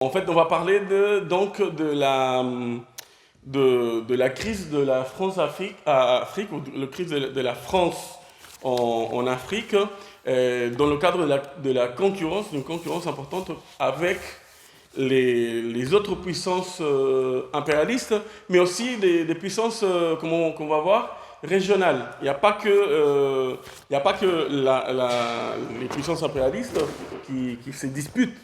En fait, on va parler donc de la crise de la France-Afrique, ou de la crise de la France en Afrique, dans le cadre de la concurrence, d'une concurrence importante avec les autres puissances impérialistes, mais aussi des puissances, qu'on va voir, régionales. Il n'y a pas que les puissances impérialistes qui se disputent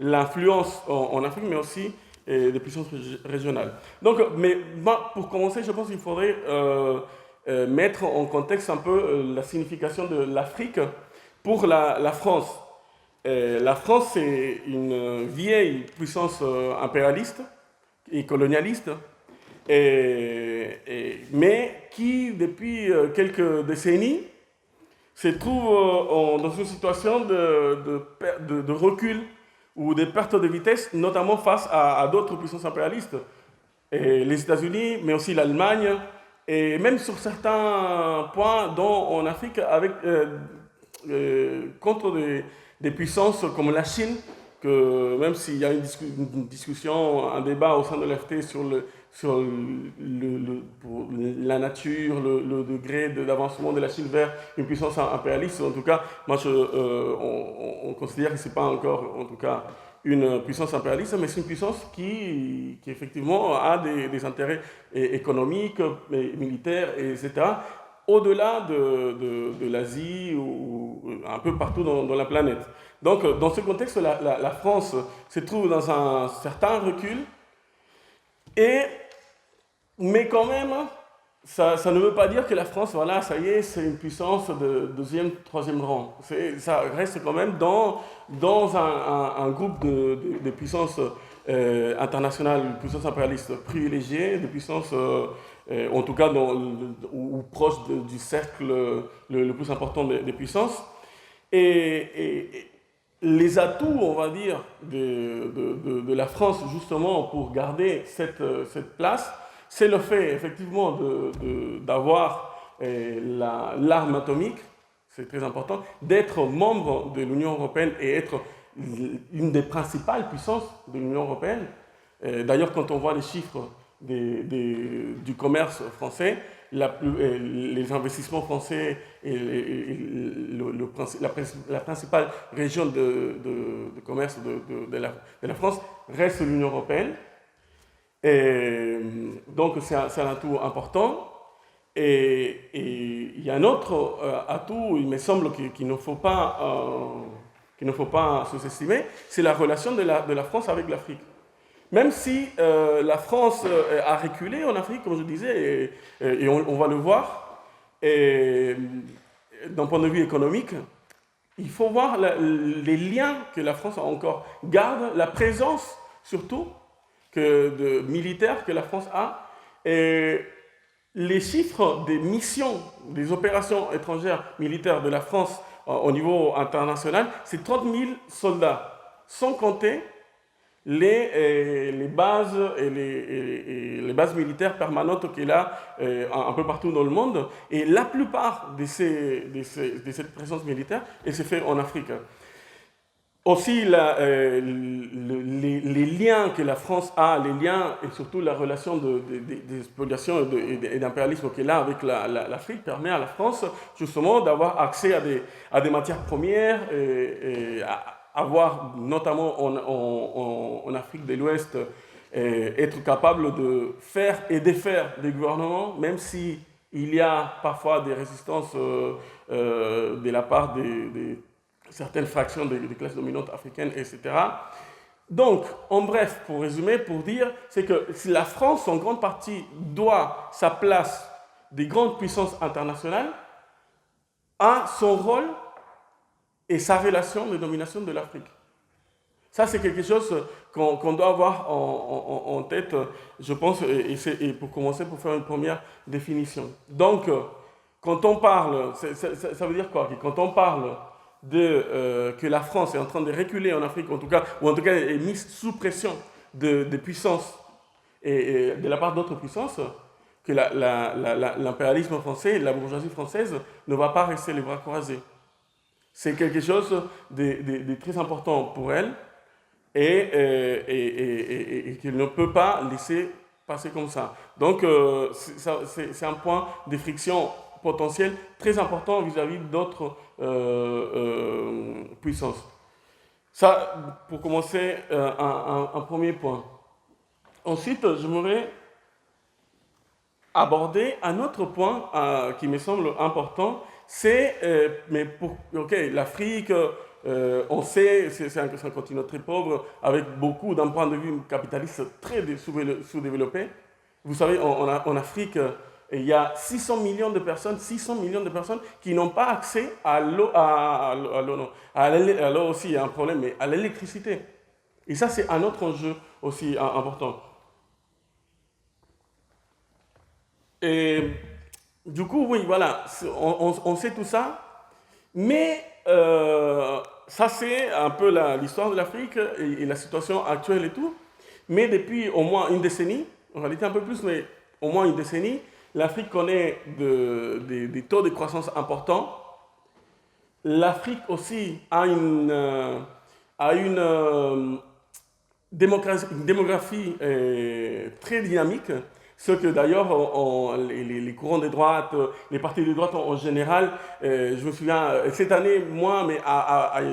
l'influence en Afrique, mais aussi des puissances régionales. Donc, mais moi, pour commencer, je pense qu'il faudrait mettre en contexte un peu la signification de l'Afrique pour la France. La France, c'est une vieille puissance impérialiste et colonialiste, mais qui, depuis quelques décennies, se trouve dans une situation de recul ou de perte de vitesse, notamment face à d'autres puissances impérialistes, et les États-Unis, mais aussi l'Allemagne, et même sur certains points, dont en Afrique, contre des puissances comme la Chine, que même s'il y a une discussion, un débat au sein de l'AFT pour la nature, le degré d'avancement de la Chine vers une puissance impérialiste, en tout cas, on considère que ce n'est pas encore, en tout cas, une puissance impérialiste, mais c'est une puissance qui effectivement a des intérêts économiques, militaires, etc., au-delà de l'Asie ou un peu partout dans la planète. Donc, dans ce contexte, la France se trouve dans un certain recul, et, mais quand même, ça ne veut pas dire que la France, voilà, ça y est, c'est une puissance de deuxième, troisième rang. Ça reste quand même dans un groupe de puissances internationales, puissances impérialistes privilégiées, des puissances, en tout cas, ou proches du cercle le plus important des puissances. Et les atouts, on va dire, de la France, justement, pour garder cette place, c'est le fait, effectivement, d'avoir l'arme atomique, c'est très important, d'être membre de l'Union européenne et être une des principales puissances de l'Union européenne. D'ailleurs, quand on voit les chiffres du commerce français, les investissements français et la principale région de commerce de la France reste l'Union européenne. Et donc c'est un atout important. Et il y a un autre atout, il me semble, qu'il ne faut pas sous-estimer, c'est la relation de la France avec l'Afrique. Même si la France a reculé en Afrique, comme je disais, et on va le voir, et d'un point de vue économique, il faut voir les liens que la France a encore, garde la présence surtout militaire que la France a, et les chiffres des missions, des opérations étrangères militaires de la France au niveau international, c'est 30 000 soldats, sans compter les bases et les bases militaires permanentes qu'il a un peu partout dans le monde. Et la plupart de cette présence militaire, elle s'est faite en Afrique. Aussi, les liens que la France a, les liens et surtout la relation des spoliations et d'impérialisme qu'elle a avec l'Afrique permet à la France justement d'avoir accès à des matières premières et avoir notamment en Afrique de l'Ouest, être capable de faire et défaire des gouvernements, même si il y a parfois des résistances de la part des certaines fractions des classes dominantes africaines, etc. Donc, en bref, pour résumer, pour dire, c'est que si la France, en grande partie, doit sa place des grandes puissances internationales à son rôle et sa relation de domination de l'Afrique. Ça, c'est quelque chose qu'on doit avoir en tête, je pense, et pour commencer, pour faire une première définition. Donc, quand on parle, ça veut dire quoi? Quand on parle que la France est en train de reculer en Afrique, ou en tout cas est mise sous pression de puissances et de la part d'autres puissances, que l'impérialisme français, la bourgeoisie française ne va pas rester les bras croisés. C'est quelque chose de très important pour elle. et qu'il ne peut pas laisser passer comme ça. Donc, c'est un point de friction potentiel très important vis-à-vis d'autres puissances. Ça, pour commencer, un premier point. Ensuite, j'aimerais aborder un autre point qui me semble important, c'est, ok, l'Afrique, on sait, c'est un continent très pauvre, avec beaucoup, d'un point de vue capitaliste, très sous-développé. Vous savez, en Afrique, il y a 600 millions de personnes qui n'ont pas accès à l'eau, à l'eau, non, à l'eau aussi, il y a un problème, mais à l'électricité. Et ça, c'est un autre enjeu aussi important. Et du coup, oui, voilà, on sait tout ça, mais ça, c'est un peu l'histoire de l'Afrique et la situation actuelle et tout. Mais depuis au moins une décennie, en réalité un peu plus, mais au moins une décennie, l'Afrique connaît des taux de croissance importants. L'Afrique aussi a une démographie très dynamique, ce que d'ailleurs les courants de droite, les partis de droite en général, je me souviens, cette année, moi, mais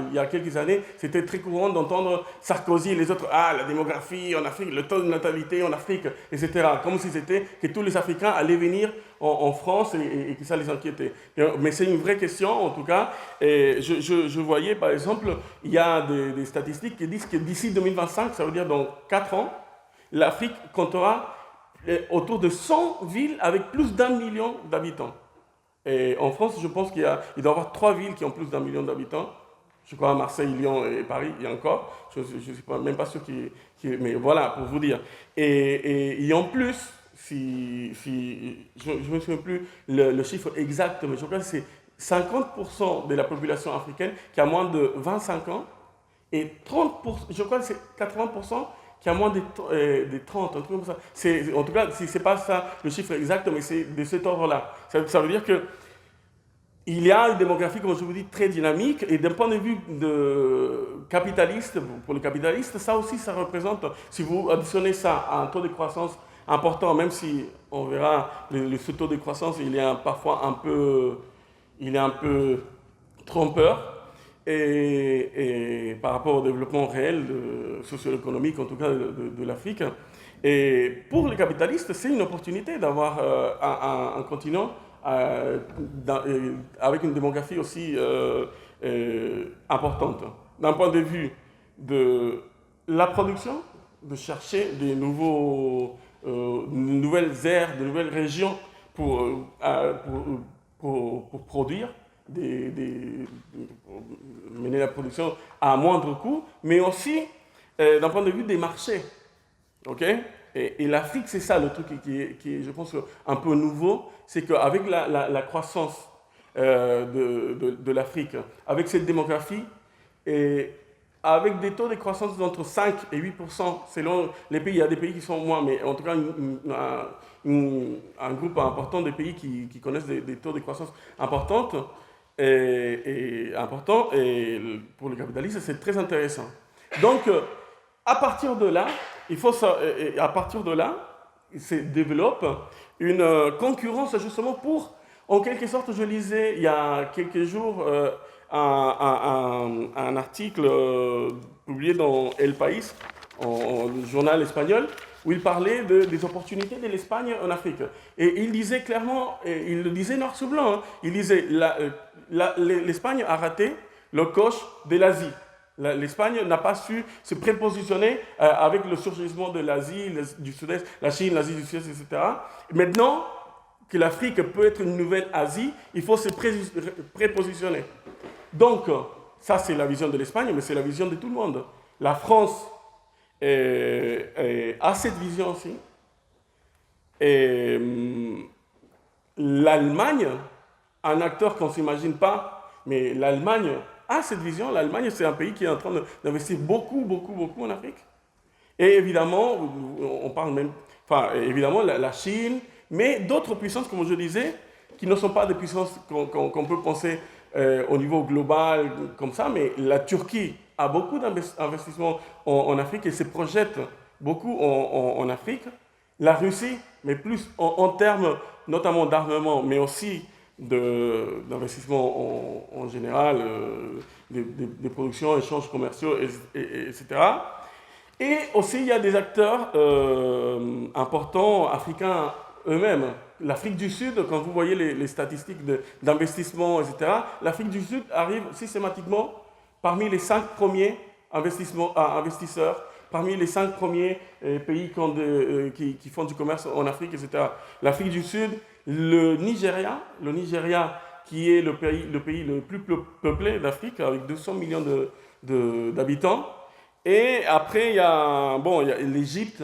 il y a quelques années, c'était très courant d'entendre Sarkozy et les autres, ah, la démographie en Afrique, le taux de natalité en Afrique, etc. Comme si c'était que tous les Africains allaient venir en France et que ça les inquiétait. Mais c'est une vraie question, en tout cas. Et je voyais, par exemple, il y a des statistiques qui disent que d'ici 2025, ça veut dire dans 4 ans, l'Afrique comptera autour de 100 villes avec plus d'1 million d'habitants. Et en France, je pense qu'il doit y avoir 3 villes qui ont plus d'1 million d'habitants. Je crois à Marseille, Lyon et Paris, il y a encore. Je ne suis même pas sûr mais voilà, pour vous dire. Et en plus, je ne me souviens plus le chiffre exact, mais je crois que c'est 50% de la population africaine qui a moins de 25 ans et 30%, je crois que c'est 80% qui a moins de 30, un truc comme ça. En tout cas, si ce n'est pas ça le chiffre exact, mais c'est de cet ordre-là. Ça veut dire que il y a une démographie, comme je vous dis, très dynamique, et d'un point de vue capitaliste, pour les capitalistes, ça aussi, ça représente, si vous additionnez ça à un taux de croissance important, même si on verra, ce taux de croissance, il est parfois un peu trompeur, et par rapport au développement réel, socio-économique, en tout cas, de l'Afrique. Et pour les capitalistes, c'est une opportunité d'avoir un continent avec une démographie aussi importante. D'un point de vue de la production, de chercher des nouvelles aires, de nouvelles régions pour produire, mener la production à moindre coût, mais aussi d'un point de vue des marchés. Okay? Et l'Afrique, c'est ça le truc qui est, je pense, un peu nouveau, c'est qu'avec la croissance de l'Afrique, avec cette démographie, et avec des taux de croissance d'entre 5 et 8%, selon les pays, il y a des pays qui sont moins, mais en tout cas un groupe important de pays qui connaissent des taux de croissance importants, et pour les capitalistes, c'est très intéressant. Donc, à partir de là, à partir de là, il se développe une concurrence justement pour, en quelque sorte, je lisais il y a quelques jours un article publié dans El País, en journal espagnol, où il parlait des opportunités de l'Espagne en Afrique. Et il disait clairement, et il le disait noir sur blanc, il disait l'Espagne a raté le coche de l'Asie. L'Espagne n'a pas su se prépositionner avec le surgissement de l'Asie, du Sud-Est, la Chine, l'Asie du Sud-Est, etc. Maintenant que l'Afrique peut être une nouvelle Asie, il faut se prépositionner. Donc, ça c'est la vision de l'Espagne, mais c'est la vision de tout le monde. La France a cette vision aussi. Et l'Allemagne, un acteur qu'on ne s'imagine pas, mais l'Allemagne a cette vision. L'Allemagne, c'est un pays qui est en train d'investir beaucoup, beaucoup, beaucoup en Afrique. Et évidemment, on parle même, enfin, évidemment, la Chine, mais d'autres puissances, comme je disais, qui ne sont pas des puissances qu'on peut penser au niveau global comme ça, mais la Turquie a beaucoup d'investissements en Afrique et se projette beaucoup en Afrique. La Russie, mais plus en termes notamment d'armement, mais aussi d'investissement en général, des productions, échanges commerciaux, etc. Et aussi, il y a des acteurs importants africains eux-mêmes. L'Afrique du Sud, quand vous voyez les statistiques d'investissement, etc., l'Afrique du Sud arrive systématiquement parmi les 5 premiers investisseurs, parmi les 5 premiers pays qui font du commerce en Afrique, etc. L'Afrique du Sud, le Nigeria qui est le pays le plus peuplé d'Afrique, avec 200 millions d'habitants. Et après, il y a l'Égypte.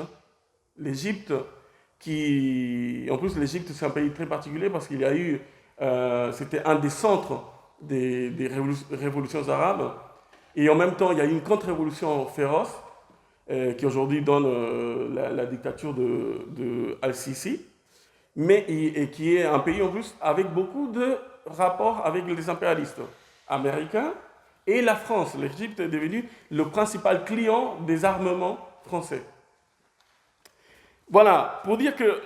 L'Égypte, en plus, l'Égypte, c'est un pays très particulier parce qu'il y a eu, c'était un des centres des révolutions arabes. Et en même temps, il y a eu une contre-révolution féroce qui aujourd'hui donne la dictature de Al-Sisi, et qui est un pays en plus avec beaucoup de rapports avec les impérialistes américains et la France. L'Égypte est devenue le principal client des armements français. Voilà, pour dire que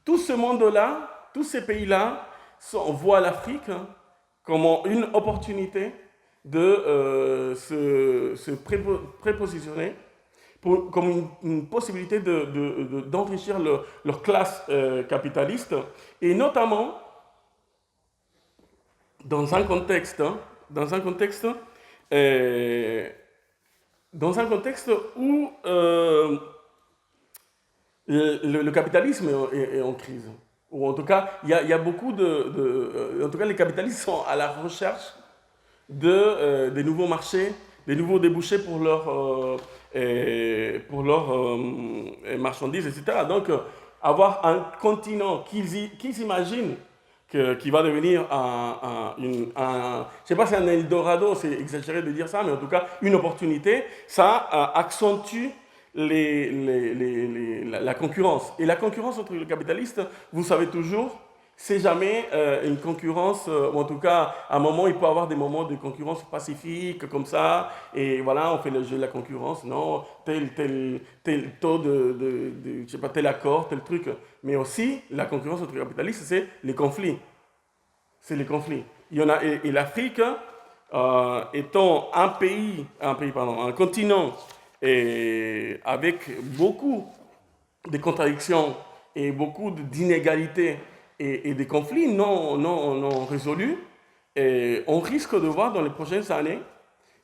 tout ce monde-là, tous ces pays-là, voient l'Afrique comme une opportunité de se prépositionner comme une possibilité d'enrichir leur classe capitaliste, et notamment dans un contexte où le capitalisme est en crise. Ou en tout cas, il y a beaucoup en tout cas, les capitalistes sont à la recherche des nouveaux marchés, des nouveaux débouchés pour leurs marchandises, etc. Donc, avoir un continent qu'ils imaginent qui va devenir je ne sais pas si un Eldorado, c'est exagéré de dire ça, mais en tout cas, une opportunité, ça accentue la concurrence. Et la concurrence entre les capitalistes, vous savez toujours, c'est jamais une concurrence, ou en tout cas, à un moment, il peut y avoir des moments de concurrence pacifique, comme ça, et voilà, on fait le jeu de la concurrence, non, tel taux je sais pas, tel accord, tel truc. Mais aussi, la concurrence entre les capitalistes, c'est les conflits. C'est les conflits. Il y en a, et l'Afrique, étant un continent, et avec beaucoup de contradictions et beaucoup d'inégalités et des conflits non résolus, et on risque de voir dans les prochaines années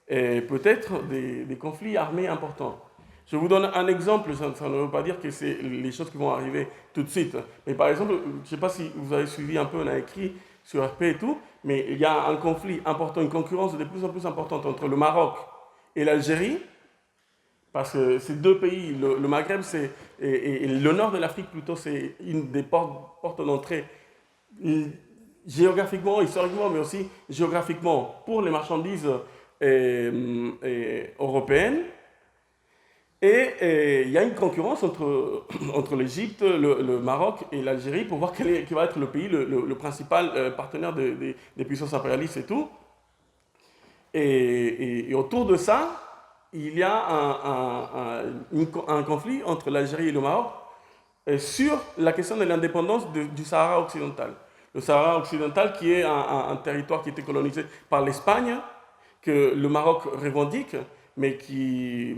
peut-être des conflits armés importants. Je vous donne un exemple, ça ne veut pas dire que c'est les choses qui vont arriver tout de suite. Mais par exemple, je ne sais pas si vous avez suivi un peu, on a écrit sur RP et tout, mais il y a un conflit important, une concurrence de plus en plus importante entre le Maroc et l'Algérie, parce que ces deux pays, le Maghreb et le nord de l'Afrique plutôt, c'est une des portes d'entrée géographiquement, historiquement, mais aussi géographiquement pour les marchandises européennes. Et il y a une concurrence entre l'Égypte, le Maroc et l'Algérie pour voir qui va être le pays, le principal partenaire des puissances impérialistes et tout. Et autour de ça, il y a un conflit entre l'Algérie et le Maroc sur la question de l'indépendance du Sahara occidental. Le Sahara occidental qui est un territoire qui était colonisé par l'Espagne, que le Maroc revendique, mais qui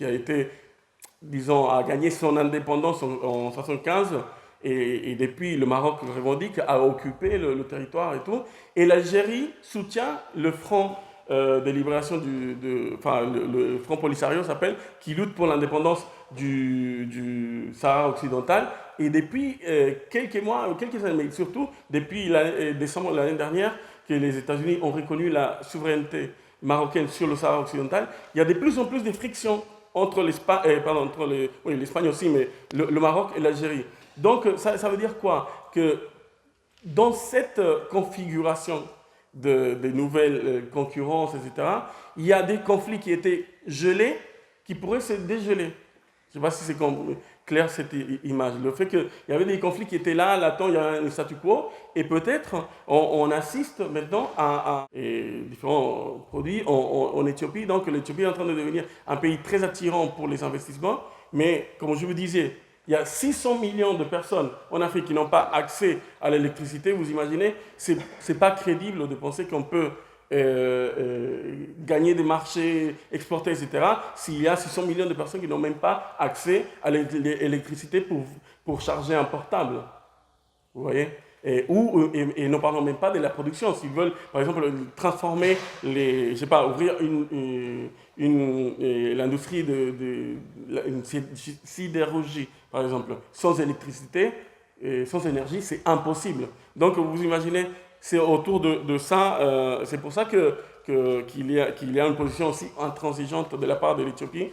a été, disons, a gagné son indépendance en 1975, et depuis le Maroc revendique, a occupé le territoire et tout. Et l'Algérie soutient le front de libération le Front Polisario s'appelle, qui lutte pour l'indépendance du Sahara occidental. Et depuis quelques mois, ou quelques années, mais surtout depuis décembre de l'année dernière, que les États-Unis ont reconnu la souveraineté marocaine sur le Sahara occidental, il y a de plus en plus de frictions entre l'Espagne aussi, mais le Maroc et l'Algérie. Donc ça veut dire quoi? Que dans cette configuration des nouvelles concurrences, etc., il y a des conflits qui étaient gelés, qui pourraient se dégeler. Je ne sais pas si c'est clair cette image. Le fait qu'il y avait des conflits qui étaient là, latents, il y a un statu quo, et peut-être on assiste maintenant à différents produits en Éthiopie. Donc l'Éthiopie est en train de devenir un pays très attirant pour les investissements, mais comme je vous disais, il y a 600 millions de personnes en Afrique qui n'ont pas accès à l'électricité. Vous imaginez, c'est pas crédible de penser qu'on peut gagner des marchés, exporter, etc., s'il y a 600 millions de personnes qui n'ont même pas accès à l'électricité pour charger un portable. Vous voyez? Et ne parlons même pas de la production. S'ils veulent, par exemple, transformer je sais pas, ouvrir l'industrie une sidérurgie, par exemple, sans électricité, sans énergie, c'est impossible. Donc, vous imaginez, c'est autour de ça, c'est pour ça qu'il y a une position aussi intransigeante de la part de l'Éthiopie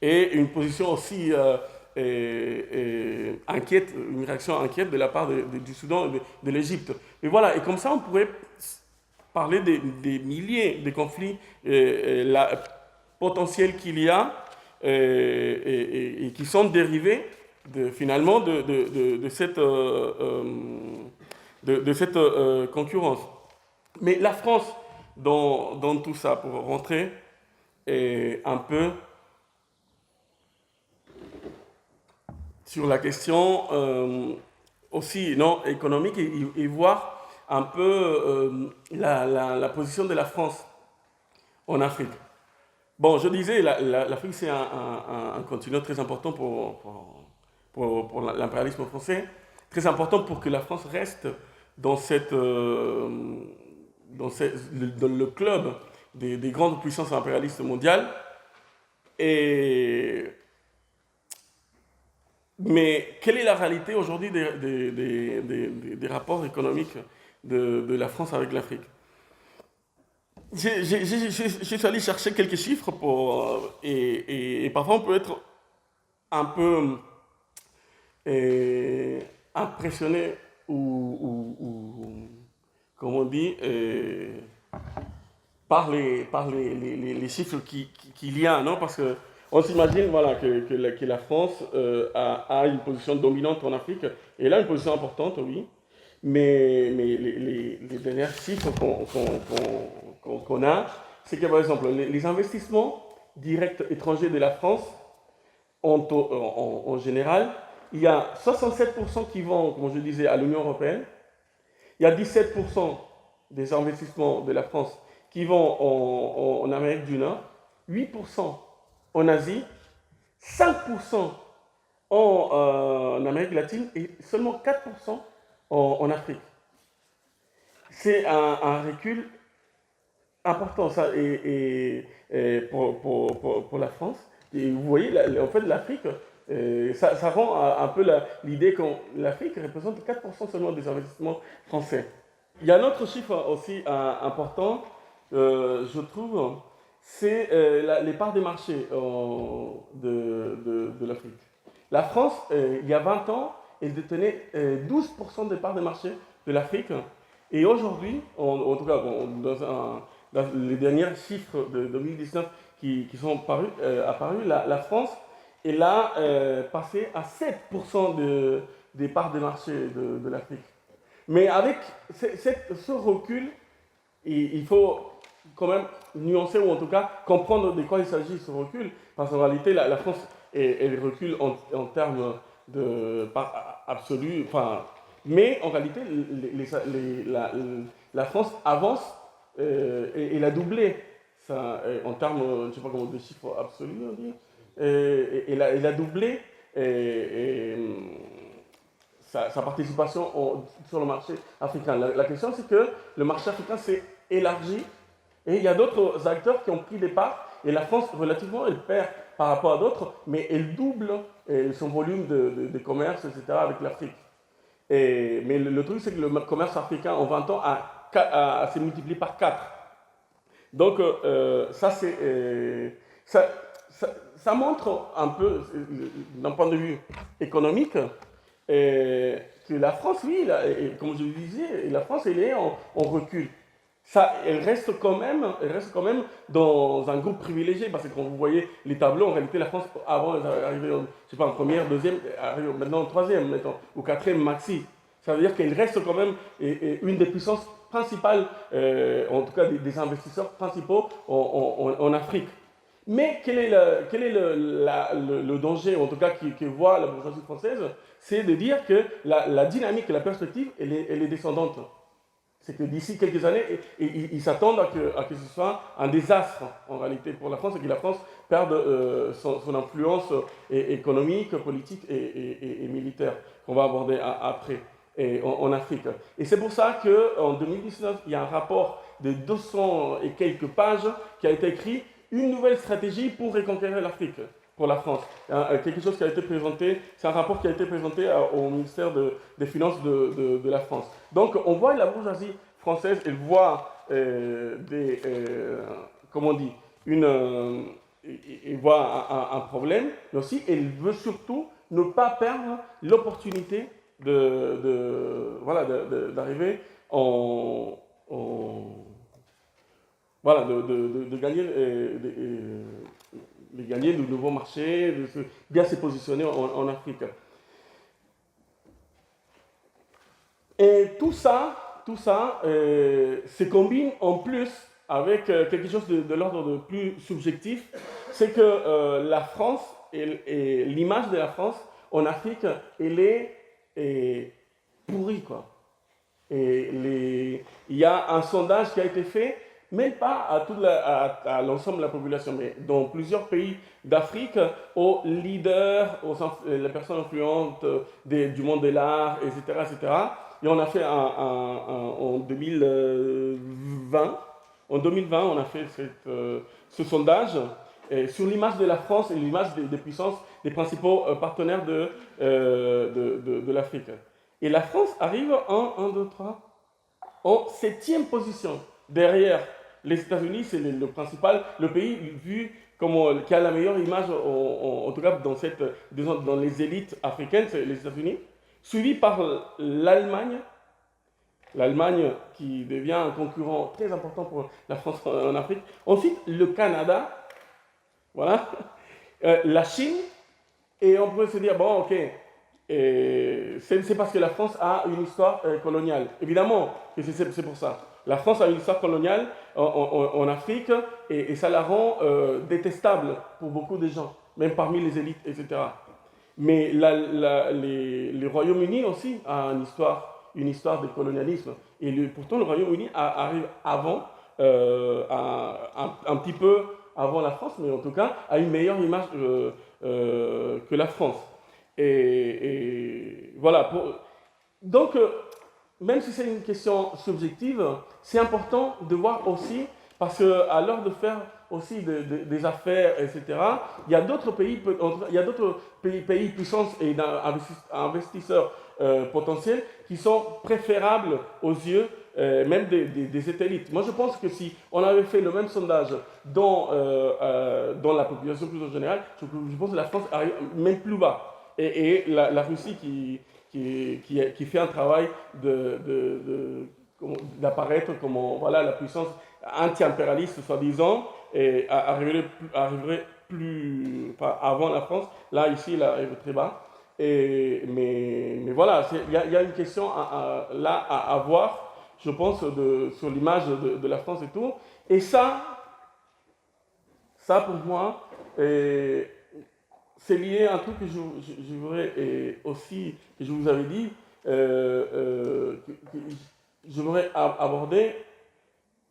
et une position aussi inquiète, une réaction inquiète de la part du Soudan et de l'Égypte. Et voilà, et comme ça, on pourrait parler des milliers de conflits potentiels qu'il y a et qui sont dérivés finalement de cette concurrence. Mais la France, dans tout ça, pour rentrer un peu sur la question aussi économique et voir un peu la position de la France en Afrique. Bon, je disais, l'Afrique, c'est un continent très important pour l'impérialisme français, très important pour que la France reste dans le club des grandes puissances impérialistes mondiales. Mais quelle est la réalité aujourd'hui des rapports économiques de la France avec l'Afrique? Je suis allé chercher quelques chiffres et parfois on peut être un peu impressionné ou comme on dit, par les chiffres qu'il y a, non? Parce que on s'imagine voilà, que la France a une position dominante en Afrique, et là une position importante, oui, mais les derniers chiffres qu'on a, c'est que par exemple les investissements directs étrangers de la France, en général, il y a 67% qui vont, comme je disais, à l'Union européenne, il y a 17% des investissements de la France qui vont en Amérique du Nord, 8% en Asie, 5% en Amérique latine et seulement 4% en Afrique. C'est un recul important ça, pour la France. Et vous voyez, en fait, l'Afrique, ça rend un peu l'idée que l'Afrique représente 4% seulement des investissements français. Il y a un autre chiffre aussi important, je trouve, c'est les parts des marchés de l'Afrique. La France, il y a 20 ans, elle détenait 12% des parts des marchés de l'Afrique. Et aujourd'hui, en tout cas, dans les derniers chiffres de 2019 qui sont apparus, la France, elle a passé à 7% des parts des marchés de l'Afrique. Mais avec ce recul, il faut quand même nuancer ou en tout cas comprendre de quoi il s'agit ce recul. Parce qu'en réalité, la France, elle recule en termes de part absolue. Enfin, mais en réalité, la France avance et elle a doublé ça, en termes, je ne sais pas comment, de chiffres absolus, on dit. Elle a doublé sa participation sur le marché africain. La question, c'est que le marché africain s'est élargi et il y a d'autres acteurs qui ont pris des parts. Et la France, relativement, elle perd par rapport à d'autres, mais elle double son volume de commerce, etc., avec l'Afrique. Mais le truc, c'est que le commerce africain, en 20 ans, s'est multiplié par 4. Donc, ça montre un peu, d'un point de vue économique, que la France, oui, comme je le disais, la France, elle est en recul. elle reste quand même dans un groupe privilégié, parce que quand vous voyez les tableaux, en réalité, la France, avant, elle arrivait, je sais pas, en première, deuxième, arrive maintenant en troisième, mettons, ou quatrième maxi. Ça veut dire qu'elle reste quand même une des puissances principales, en tout cas des investisseurs principaux en Afrique. Mais quel est le danger, en tout cas, que voit la bourgeoisie française, c'est de dire que la dynamique et la perspective, elle est descendante. C'est que d'ici quelques années, ils s'attendent à que ce soit un désastre en réalité pour la France et que la France perde son influence économique, politique et militaire qu'on va aborder après en Afrique. Et c'est pour ça qu'en 2019, il y a un rapport de 200 et quelques pages qui a été écrit, une nouvelle stratégie pour reconquérir l'Afrique pour la France. Quelque chose qui a été présenté, c'est un rapport qui a été présenté au ministère des Finances de la France. Donc on voit la bourgeoisie française, elle voit comment on dit, elle voit un problème, mais aussi elle veut surtout ne pas perdre l'opportunité d'arriver voilà, de gagner, de gagner de nouveaux marchés, de bien se positionner en Afrique. Et tout ça se combine en plus avec quelque chose de l'ordre de plus subjectif, c'est que la France et l'image de la France en Afrique, elle est pourrie, quoi. Il y a un sondage qui a été fait, même pas à l'ensemble de la population, mais dans plusieurs pays d'Afrique, aux leaders, les personnes influentes du monde de l'art, etc., etc. Et on a fait en 2020. En 2020, on a fait ce sondage sur l'image de la France et l'image des puissances, des principaux partenaires de l'Afrique. Et la France arrive en 7e position. Derrière les États-Unis, c'est le pays vu comme qui a la meilleure image, en tout cas dans les élites africaines, c'est les États-Unis, suivi par l'Allemagne qui devient un concurrent très important pour la France en Afrique. Ensuite, le Canada, voilà, la Chine, et on peut se dire, bon, ok, c'est parce que la France a une histoire coloniale. Évidemment que c'est pour ça. La France a une histoire coloniale en Afrique et ça la rend détestable pour beaucoup de gens, même parmi les élites, etc. Mais le Royaume-Uni aussi a une histoire de colonialisme. Et pourtant, le Royaume-Uni arrive avant, un petit peu avant la France, mais en tout cas, a une meilleure image que la France. Et voilà. Donc, même si c'est une question subjective, c'est important de voir aussi, parce qu'à l'heure de faire aussi des affaires, etc., il y a d'autres pays, puissances et investisseurs potentiels qui sont préférables aux yeux même des satellites. Moi, je pense que si on avait fait le même sondage dans la population plus en général, je pense que la France arrive même plus bas. Et la Russie qui fait un travail d'apparaître comme voilà, la puissance anti-impérialiste, soi-disant, et arriverait plus, enfin, avant la France. Là, ici, il arrive très bas. Mais voilà, il y a une question là à avoir, je pense, sur l'image de la France et tout. Et ça pour moi, c'est lié à un truc que je voudrais aussi, que je vous avais dit, que je voudrais aborder,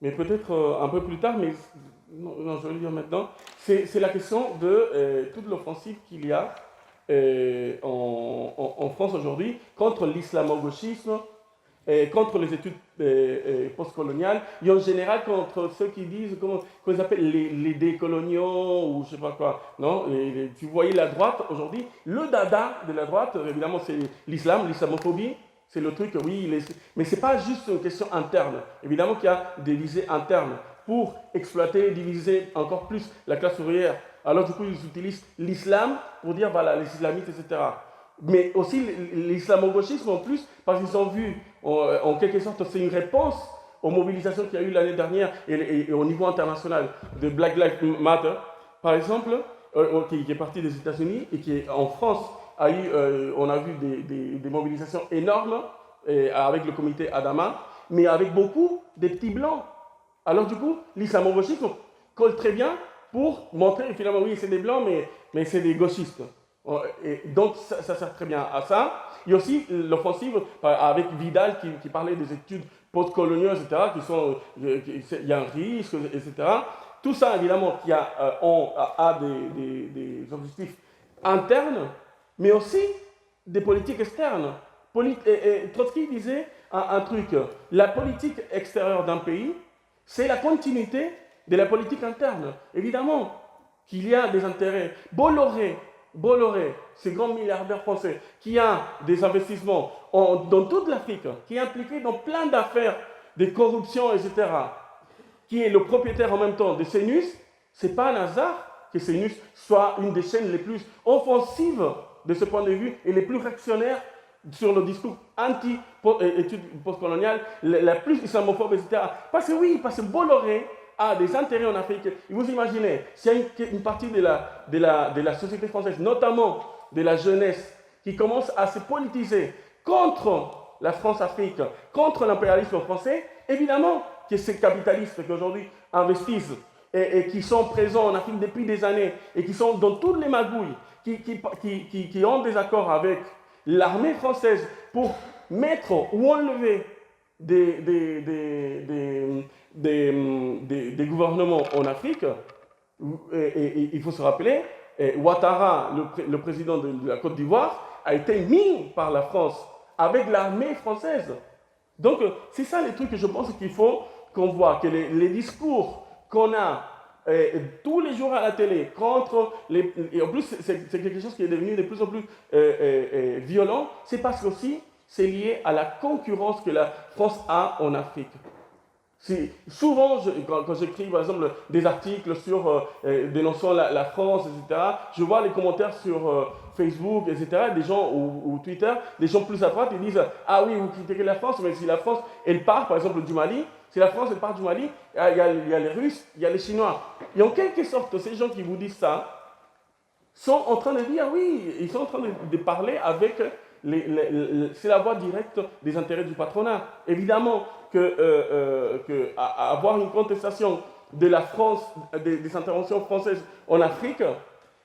mais peut-être un peu plus tard, mais non, je vais le dire maintenant. C'est la question de toute l'offensive qu'il y a en France aujourd'hui contre l'islamo-gauchisme, contre les études postcoloniales, et en général contre ceux qui disent, comment ils appellent les décoloniaux, ou je sais pas quoi. Non, tu voyais la droite aujourd'hui, le dada de la droite, évidemment, c'est l'islamophobie, c'est le truc, oui, mais c'est pas juste une question interne. Évidemment qu'il y a des visées internes pour exploiter, diviser encore plus la classe ouvrière. Alors du coup, ils utilisent l'islam pour dire, voilà, les islamistes, etc. Mais aussi l'islamo-gauchisme en plus, parce qu'ils ont vu, en quelque sorte, c'est une réponse aux mobilisations qu'il y a eu l'année dernière et au niveau international de Black Lives Matter, par exemple, qui est parti des États-Unis et qui en France a eu, on a vu des mobilisations énormes avec le comité Adama, mais avec beaucoup de petits blancs. Alors du coup, l'islamo-gauchisme colle très bien pour montrer finalement, oui, c'est des blancs, mais c'est des gauchistes. Et donc, ça sert très bien à ça. Il y a aussi l'offensive avec Vidal qui parlait des études postcoloniales, etc., il y a un risque, etc. Tout ça, évidemment, qui a des objectifs internes, mais aussi des politiques externes. Trotsky disait un truc, la politique extérieure d'un pays, c'est la continuité de la politique interne. Évidemment qu'il y a des intérêts. Bolloré, ce grand milliardaire français, qui a des investissements dans toute l'Afrique, qui est impliqué dans plein d'affaires de corruption, etc., qui est le propriétaire en même temps de CNUS, ce n'est pas un hasard que CNUS soit une des chaînes les plus offensives de ce point de vue et les plus réactionnaires sur le discours anti-études postcoloniales, la plus islamophobe, etc. Parce que Bolloré a des intérêts en Afrique. Et vous imaginez, s'il y a une partie de la société française, notamment de la jeunesse, qui commence à se politiser contre la France-Afrique, contre l'impérialisme français, évidemment que ces capitalistes qui aujourd'hui investissent et qui sont présents en Afrique depuis des années et qui sont dans toutes les magouilles, qui ont des accords avec l'armée française pour mettre ou enlever des gouvernements en Afrique. Et il faut se rappeler, Ouattara, le président de la Côte d'Ivoire, a été mis par la France avec l'armée française. Donc, c'est ça les trucs que je pense qu'il faut qu'on voit, que les discours qu'on a tous les jours à la télé contre et en plus c'est quelque chose qui est devenu de plus en plus violent, c'est parce qu'aussi c'est lié à la concurrence que la France a en Afrique. Souvent, quand j'écris par exemple des articles sur dénonçant la France, etc., je vois les commentaires sur Facebook, etc., des gens ou Twitter, des gens plus à droite, ils disent « Ah oui, vous critiquez la France, mais si la France, elle part par exemple du Mali, si la France elle part du Mali, il y a les Russes, il y a les Chinois. » Et en quelque sorte, ces gens qui vous disent ça sont en train de dire « Oui, ils sont en train de parler avec... » c'est la voie directe des intérêts du patronat. Évidemment avoir une contestation de la France, des interventions françaises en Afrique,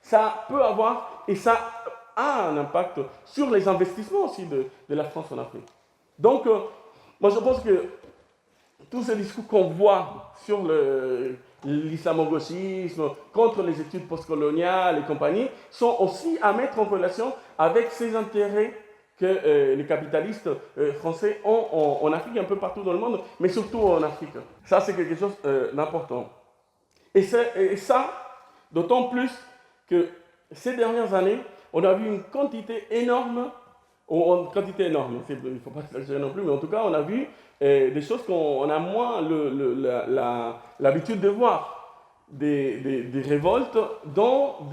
ça peut avoir et ça a un impact sur les investissements aussi de la France en Afrique. Donc, moi je pense que tous ces discours qu'on voit sur l'islamo-gauchisme, contre les études postcoloniales et compagnie, sont aussi à mettre en relation avec ces intérêts que les capitalistes français ont en Afrique, un peu partout dans le monde, mais surtout en Afrique. Ça, c'est quelque chose d'important. Et ça, d'autant plus que ces dernières années, on a vu une quantité énorme, il ne faut pas s'exagérer non plus, mais en tout cas, on a vu des choses qu'on a moins l'habitude de voir. Des révoltes,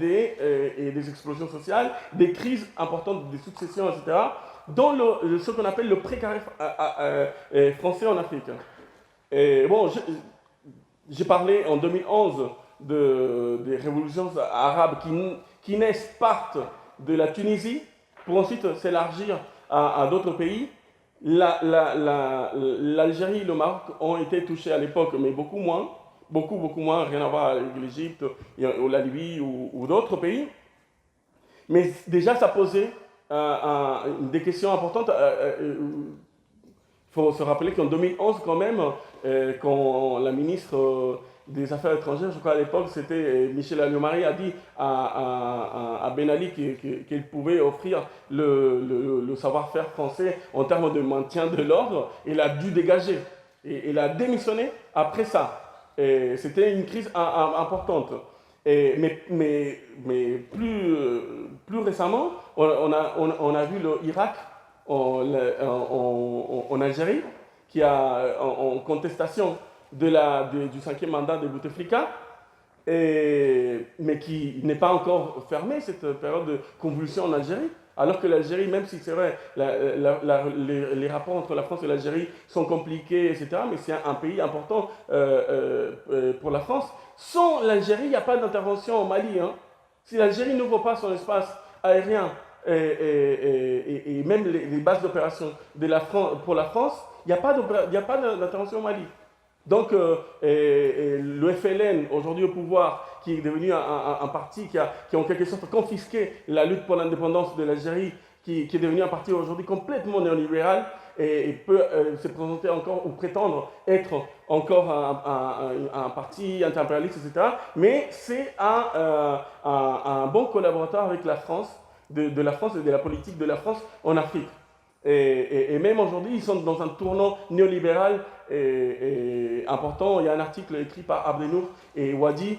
et des explosions sociales, des crises importantes, des successions, etc., dans ce qu'on appelle le précaré français en Afrique. Et bon, j'ai parlé en 2011 des révolutions arabes qui naissent, partent de la Tunisie pour ensuite s'élargir à d'autres pays. L'Algérie et le Maroc ont été touchés à l'époque, mais beaucoup moins, rien à voir avec l'Égypte, ou la Libye ou d'autres pays. Mais déjà, ça posait des questions importantes. Il faut se rappeler qu'en 2011, quand même, quand la ministre des Affaires étrangères, je crois à l'époque, c'était Michel Alliot-Marie, a dit à Ben Ali qu'il pouvait offrir le savoir-faire français en termes de maintien de l'ordre. Il a dû dégager. Et il a démissionné après ça. C'était une crise importante. Mais plus récemment, on a vu l'Irak en Algérie, qui a en contestation du 5e mandat de Bouteflika, mais qui n'est pas encore fermée, cette période de convulsion en Algérie. Alors que l'Algérie, même si c'est vrai, les rapports entre la France et l'Algérie sont compliqués, etc., mais c'est un pays important pour la France. Sans l'Algérie, il n'y a pas d'intervention au Mali. Hein. Si l'Algérie n'ouvre pas son espace aérien et même les bases d'opération pour la France, il n'y a pas d'intervention au Mali. Donc, le FLN, aujourd'hui au pouvoir, qui est devenu un parti qui a en quelque sorte confisqué la lutte pour l'indépendance de l'Algérie, qui est devenu un parti aujourd'hui complètement néolibéral et peut se présenter encore ou prétendre être encore un parti anti-impérialiste, etc. Mais c'est un bon collaborateur avec la France, de la France et de la politique de la France en Afrique. Et même aujourd'hui, ils sont dans un tournant néolibéral important. Il y a un article écrit par Abdenour et Wadi,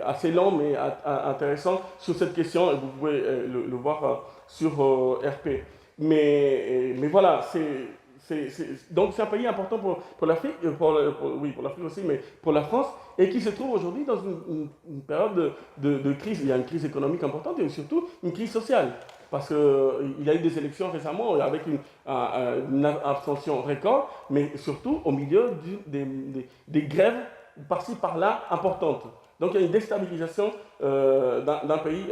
assez lent mais intéressant, sur cette question. Et vous pouvez le voir sur RP. Mais voilà, donc c'est un pays important pour l'Afrique, oui, pour l'Afrique aussi, mais pour la France, et qui se trouve aujourd'hui dans une période de crise. Il y a une crise économique importante et surtout une crise sociale. Parce qu'il y a eu des élections récemment avec une abstention record, mais surtout au milieu des grèves par-ci par-là importantes. Donc il y a une déstabilisation d'un pays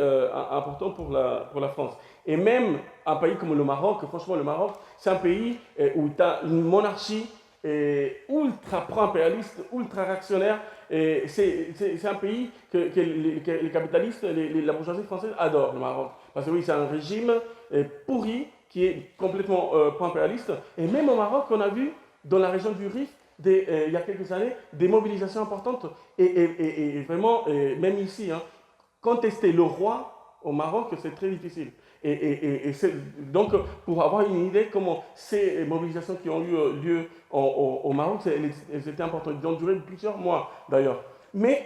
important pour la France. Et même un pays comme le Maroc, franchement le Maroc, c'est un pays où tu as une monarchie ultra pro-impérialiste, ultra réactionnaire. C'est un pays que les capitalistes, la bourgeoisie française adore, le Maroc. Parce que oui, c'est un régime pourri qui est complètement pro-impérialiste. Et même au Maroc, on a vu dans la région du Rif, il y a quelques années, des mobilisations importantes. Et vraiment, même ici, hein, contester le roi au Maroc, c'est très difficile. Donc, pour avoir une idée comment ces mobilisations qui ont eu lieu au Maroc, elles étaient importantes. Elles ont duré plusieurs mois d'ailleurs. Mais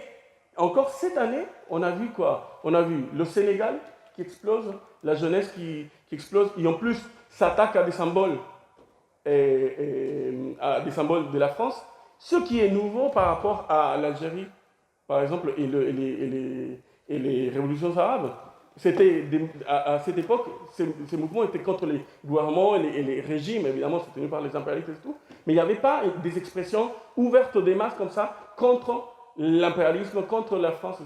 encore cette année, on a vu quoi? On a vu le Sénégal qui explose, la jeunesse qui explose, et en plus s'attaque à des symboles, à des symboles de la France, ce qui est nouveau par rapport à l'Algérie, par exemple, et les révolutions arabes. À cette époque, ces mouvements étaient contre les gouvernements et les régimes, évidemment, soutenus par les impérialistes et tout, mais il n'y avait pas des expressions ouvertes des masses comme ça contre l'impérialisme, contre la France,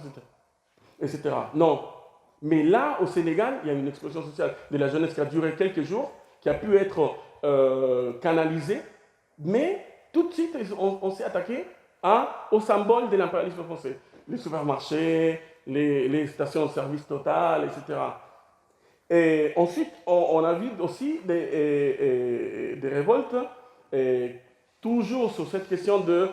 etc. Non. Mais là, au Sénégal, il y a une explosion sociale de la jeunesse qui a duré quelques jours, qui a pu être canalisée, mais tout de suite, on s'est attaqué au symbole de l'impérialisme français. Les supermarchés, les stations de service total, etc. Et ensuite, on a vu aussi des révoltes, toujours sur cette question des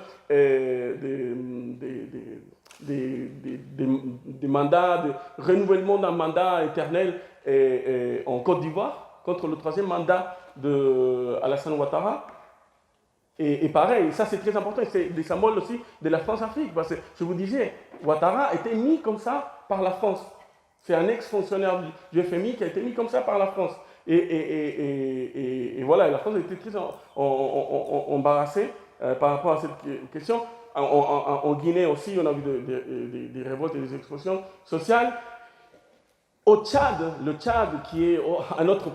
mandats, de renouvellement d'un mandat éternel en Côte d'Ivoire contre le troisième mandat d'Alassane Ouattara. Et pareil, ça c'est très important, c'est des symboles aussi de la France-Afrique, parce que je vous disais, Ouattara a été mis comme ça par la France. C'est un ex-fonctionnaire du FMI qui a été mis comme ça par la France. Et voilà, la France a été très embarrassée par rapport à cette question. En Guinée aussi, on a vu des révoltes et des explosions sociales. Au Tchad, le Tchad qui est un autre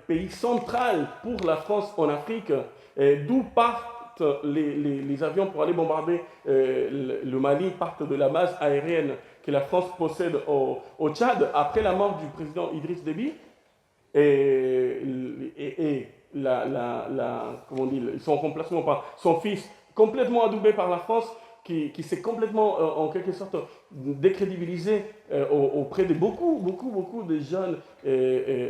pays central pour la France en Afrique, d'où partent les avions pour aller bombarder le Mali, partent de la base aérienne que la France possède au Tchad après la mort du président Idriss Déby. Comment on dit, son remplacement par son fils, complètement adoubé par la France, qui s'est complètement, en quelque sorte, décrédibilisé auprès de beaucoup de jeunes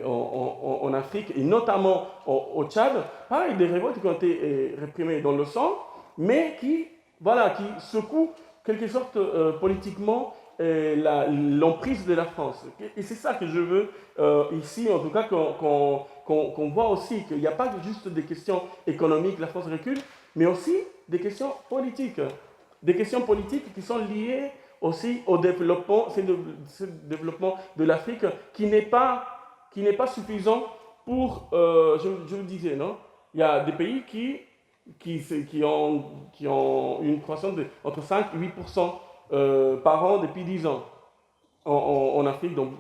en Afrique, et notamment au Tchad. Pareil, des révoltes qui ont été réprimées dans le sang, mais qui secouent, quelque sorte, politiquement, l'emprise de la France. Et c'est ça que je veux ici, en tout cas, qu'on voit aussi, qu'il n'y a pas juste des questions économiques, la France recule, mais aussi des questions politiques. Des questions politiques qui sont liées aussi au développement, ce développement de l'Afrique qui n'est pas suffisant pour, je le disais, non? Il y a des pays qui ont une croissance entre 5 et 8% par an depuis 10 ans en Afrique. Donc,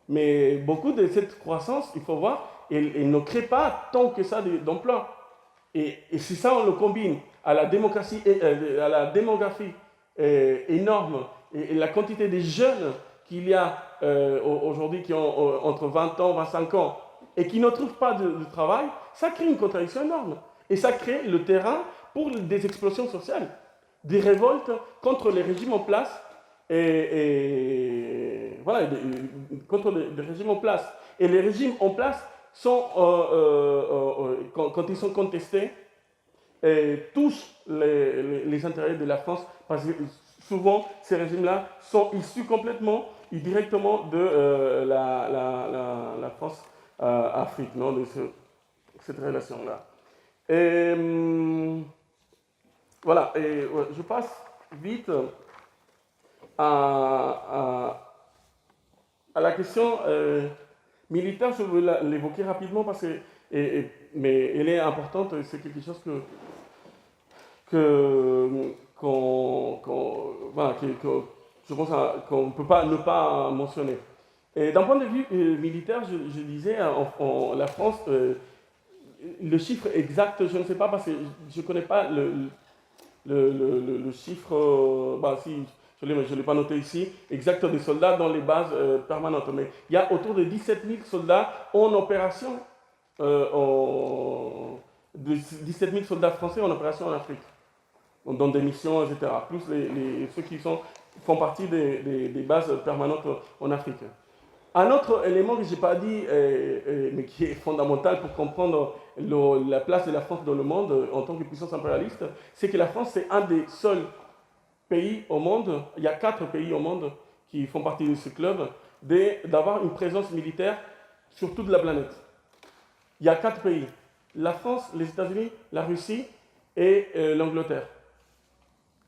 mais beaucoup de cette croissance, il faut voir, elle ne crée pas tant que ça d'emplois. Et si ça, on le combine à la démocratie, à la démographie énorme et la quantité de jeunes qu'il y a aujourd'hui qui ont entre 20 ans, 25 ans et qui ne trouvent pas de travail, ça crée une contradiction énorme. Et ça crée le terrain pour des explosions sociales, des révoltes contre les régimes en place voilà, contre les régimes en place. Et les régimes en place sont, quand ils sont contestés, touchent les intérêts de la France, parce que souvent, ces régimes-là sont issus complètement et directement de la France-Afrique, non, de cette relation-là. Et voilà, et je passe vite à la question militaire. Je veux l'évoquer rapidement parce que, mais elle est importante, c'est quelque chose voilà, je pense qu'on ne peut pas ne pas mentionner. Et d'un point de vue militaire, je disais, la France, le chiffre exact, je ne sais pas parce que je ne connais pas le chiffre, bah, si, je ne l'ai pas noté ici, exact des soldats dans les bases permanentes. Mais il y a autour de 17 000 soldats en opération, 17 000 soldats français en opération en Afrique, dans des missions, etc. Plus ceux qui font partie des bases permanentes en Afrique. Un autre élément que je n'ai pas dit, mais qui est fondamental pour comprendre la place de la France dans le monde en tant que puissance impérialiste, c'est que la France, c'est un des seuls pays au monde, il y a 4 pays au monde qui font partie de ce club, d'avoir une présence militaire sur toute la planète. Il y a 4 pays, la France, les États-Unis, la Russie et l'Angleterre.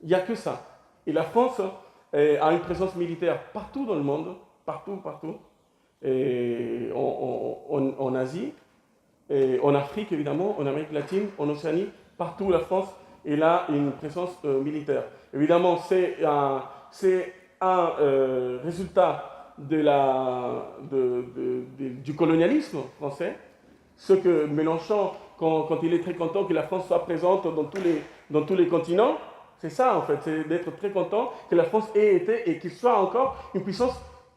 Il n'y a que ça. Et la France a une présence militaire partout dans le monde, partout. Et en Asie, et en Afrique évidemment, en Amérique latine, en Océanie, partout la France est là une présence militaire. Évidemment, c'est un résultat du colonialisme français. Ce que Mélenchon, quand il est très content que la France soit présente dans tous les continents, c'est ça en fait, c'est d'être très content que la France ait été et qu'il soit encore une puissance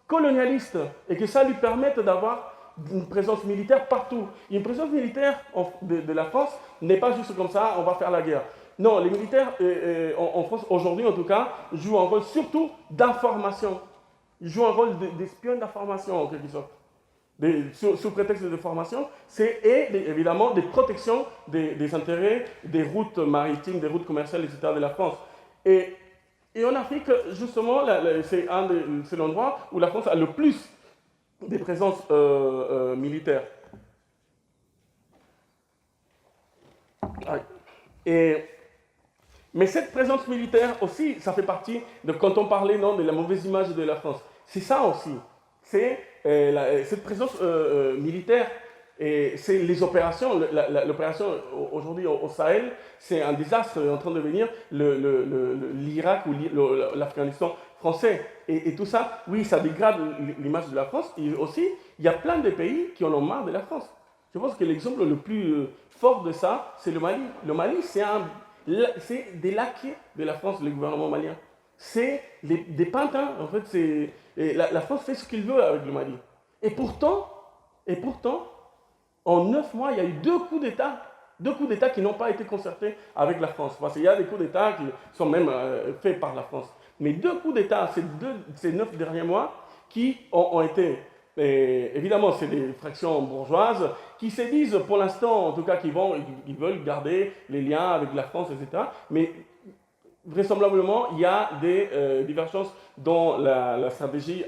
colonialiste et que ça lui permette d'avoir une présence militaire partout. Une présence militaire de la France n'est pas juste comme ça, on va faire la guerre. Non, les militaires en France, aujourd'hui en tout cas, jouent un rôle surtout d'information. Ils jouent un rôle d'espion d'information en quelque sorte. Sous prétexte de formation, évidemment des protections des intérêts des routes maritimes, des routes commerciales, etc. de la France. Et en Afrique, justement, c'est l'endroit où la France a le plus de présences militaires. Mais cette présence militaire aussi, ça fait partie de quand on parlait de la mauvaise image de la France. C'est ça aussi. C'est cette présence militaire. Et c'est les opérations, l'opération aujourd'hui au Sahel, c'est un désastre en train de devenir l'Irak ou l'Afghanistan français. Et tout ça, oui, ça dégrade l'image de la France. Et aussi, il y a plein de pays qui en ont marre de la France. Je pense que l'exemple le plus fort de ça, c'est le Mali. Le Mali, c'est des laquais de la France, le gouvernement malien. C'est des pantins. En fait, la France fait ce qu'il veut avec le Mali. Et pourtant, en 9 mois, il y a eu 2 coups d'État. 2 coups d'État qui n'ont pas été concertés avec la France. Parce qu'il y a des coups d'État qui sont même faits par la France. Mais 2 coups d'État, ces 9 derniers mois, qui ont été... évidemment, c'est des fractions bourgeoises qui se disent, pour l'instant, en tout cas, qu'ils veulent garder les liens avec la France, etc. Mais vraisemblablement, il y a des divergences dans la stratégie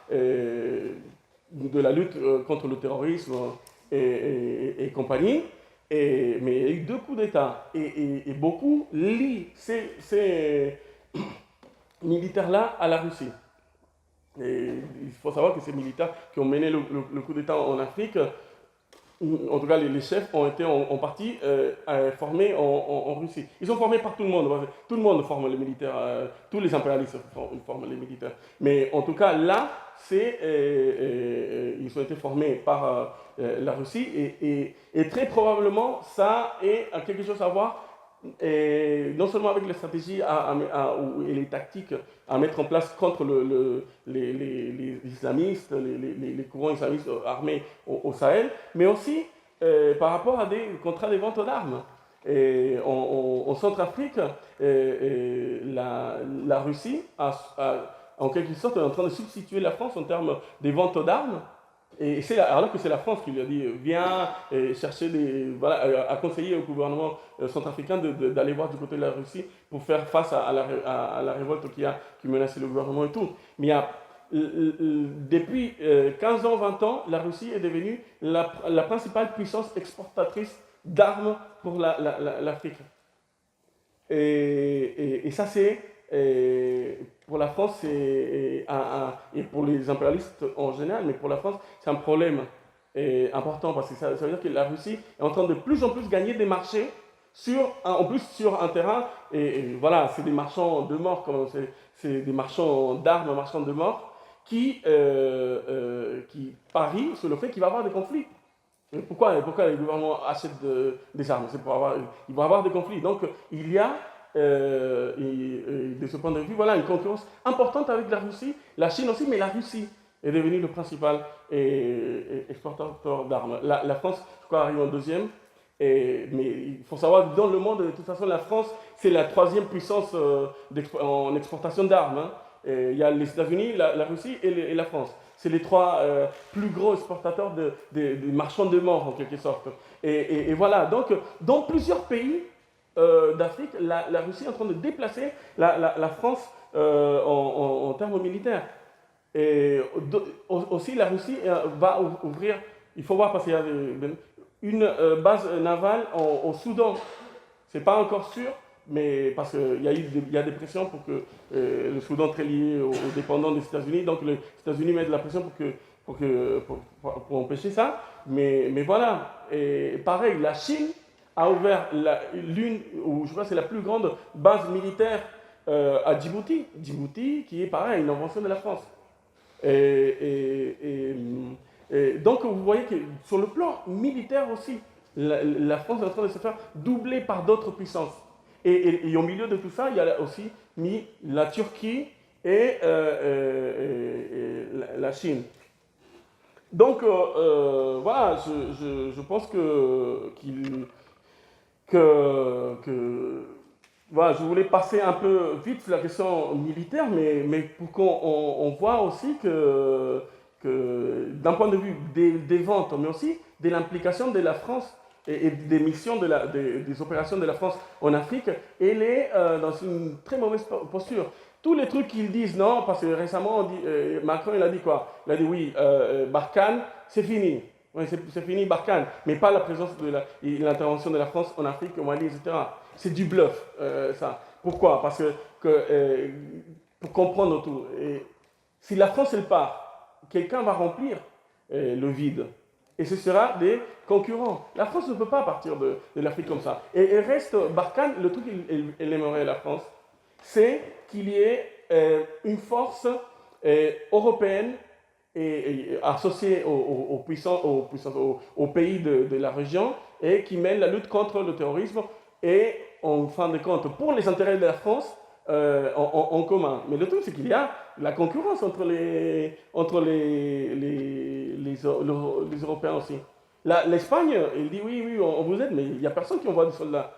de la lutte contre le terrorisme et compagnie. Mais il y a eu 2 coups d'État. Et beaucoup lient ces militaires-là à la Russie. Et il faut savoir que ces militaires qui ont mené le coup d'État en Afrique en tout cas les chefs, ont été en partie formés en Russie. Ils sont formés par tout le monde. Tout le monde forme les militaires, tous les impérialistes forment les militaires. Mais en tout cas, là, ils ont été formés par la Russie et très probablement, ça a quelque chose à voir non seulement avec les stratégies et les tactiques à mettre en place contre les islamistes, les courants islamistes armés au Sahel, mais aussi par rapport à des contrats de vente d'armes. Et en Centrafrique, la Russie en quelque sorte est en train de substituer la France en termes des ventes d'armes. Et alors que c'est la France qui lui a dit viens chercher voilà, à conseiller au gouvernement centrafricain d'aller voir du côté de la Russie pour faire face à la révolte qui menaçait le gouvernement et tout. Mais depuis 15 ans, 20 ans, la Russie est devenue la principale puissance exportatrice d'armes pour l'Afrique. Et ça, c'est pour la France et pour les impérialistes en général, mais pour la France, c'est un problème important parce que ça veut dire que la Russie est en train de plus en plus gagner des marchés en plus sur un terrain, et voilà, c'est des marchands de mort, c'est des marchands d'armes, marchands de mort, qui parient sur le fait qu'il va y avoir des conflits. Pourquoi les gouvernements achètent des armes? C'est il va y avoir des conflits. Donc il y a, de ce point de vue, voilà, une concurrence importante avec la Russie, la Chine aussi, mais la Russie est devenue le principal exportateur d'armes. La France, je crois, arrive en deuxième. Mais il faut savoir que dans le monde, de toute façon, la France, c'est la troisième puissance en exportation d'armes. Hein. Il y a les États-Unis, la Russie et la France. C'est les trois plus gros exportateurs de marchands de mort, en quelque sorte. Et voilà, donc, dans plusieurs pays d'Afrique, la Russie est en train de déplacer la France en termes militaires. Et aussi, la Russie va ouvrir, il faut voir parce qu'il y a une base navale au Soudan. C'est pas encore sûr, mais parce qu'il y a des pressions pour que le Soudan très lié aux dépendants des États-Unis, donc les États-Unis mettent de la pression pour empêcher ça. Mais voilà, et pareil, la Chine a ouvert je crois que c'est la plus grande base militaire à Djibouti. Djibouti, qui est pareil, une invention de la France. Et donc vous voyez que sur le plan militaire aussi, la France est en train de se faire doubler par d'autres puissances. Et au milieu de tout ça, il y a aussi mis la Turquie et la Chine. Donc voilà, je pense voilà, je voulais passer un peu vite sur la question militaire, mais pour qu'on voit aussi que d'un point de vue des ventes, mais aussi de l'implication de la France et des missions des opérations de la France en Afrique, elle est dans une très mauvaise posture. Tous les trucs qu'ils disent, non, parce que récemment, Macron, il a dit quoi? Il a dit oui, Barkhane, c'est fini. Oui, c'est fini Barkhane, mais pas la présence l'intervention de la France en Afrique, au Mali, etc. C'est du bluff, ça. Pourquoi? Parce que pour comprendre tout, si la France, elle part, quelqu'un va remplir le vide. Et ce sera des concurrents. La France ne peut pas partir de l'Afrique comme ça. Et reste Barkhane, le truc qu'elle aimerait la France, c'est qu'il y ait une force européenne et associée aux pays de la région et qui mène la lutte contre le terrorisme et en fin de compte pour les intérêts de la France en commun. Mais le truc c'est qu'il y a la concurrence entre les Européens aussi. L'Espagne, il dit oui, on vous aide, mais il n'y a personne qui envoie des soldats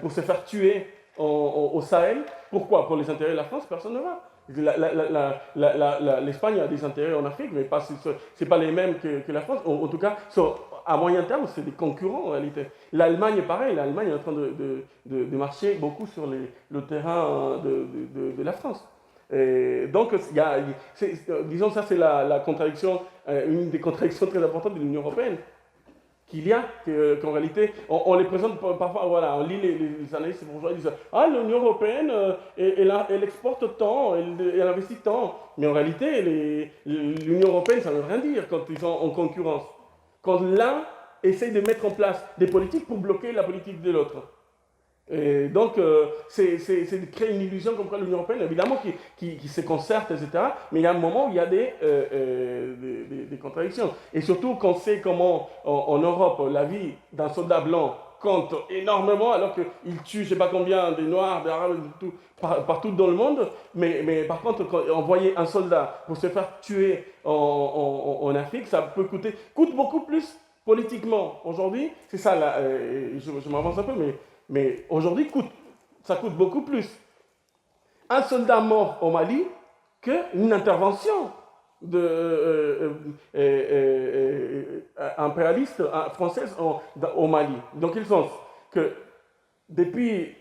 pour se faire tuer au Sahel. Pourquoi? Pour les intérêts de la France, personne ne va. L'Espagne a des intérêts en Afrique, mais c'est pas les mêmes que la France. En tout cas, à moyen terme, c'est des concurrents en réalité. L'Allemagne est pareil, l'Allemagne est en train de marcher beaucoup sur le terrain de la France. Et donc, disons ça, c'est la contradiction, une des contradictions très importantes de l'Union européenne. Qu'il y a, qu'en réalité, on les présente parfois, voilà, on lit les analystes bourgeois, ils disent ah, l'Union européenne, elle exporte tant, elle investit tant. Mais en réalité, l'Union européenne, ça ne veut rien dire quand ils sont en concurrence. Quand l'un essaye de mettre en place des politiques pour bloquer la politique de l'autre. Et donc, c'est de créer une illusion comme quoi l'Union européenne, évidemment, qui se concerte, etc. Mais il y a un moment où il y a des contradictions. Et surtout, quand on sait comment, en Europe, la vie d'un soldat blanc compte énormément, alors qu'il tue, je ne sais pas combien, des Noirs, des Arabes, partout dans le monde. Mais par contre, quand envoyer un soldat pour se faire tuer en Afrique, ça coûte beaucoup plus politiquement. Aujourd'hui, c'est ça, là, je m'avance un peu, mais aujourd'hui, ça coûte beaucoup plus un soldat mort au Mali qu'une intervention impérialiste française au Mali. Donc, il pense que depuis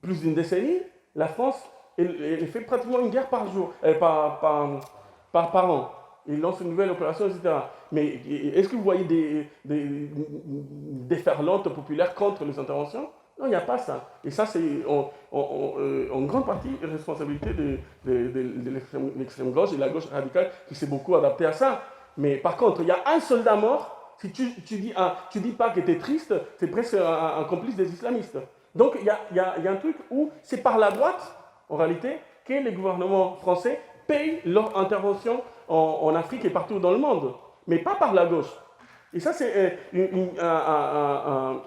plus d'une décennie, la France elle fait pratiquement une guerre par jour, par an. Il lance une nouvelle opération, etc. Mais est-ce que vous voyez des déferlantes populaires contre les interventions? Non, il n'y a pas ça. Et ça, c'est en grande partie la responsabilité de l'extrême gauche et de la gauche radicale qui s'est beaucoup adaptée à ça. Mais par contre, il y a un soldat mort. Si tu dis pas que tu es triste, c'est presque un complice des islamistes. Donc, il y a un truc où c'est par la droite, en réalité, que les gouvernements français payent leur intervention en Afrique et partout dans le monde. Mais pas par la gauche. Et ça, c'est un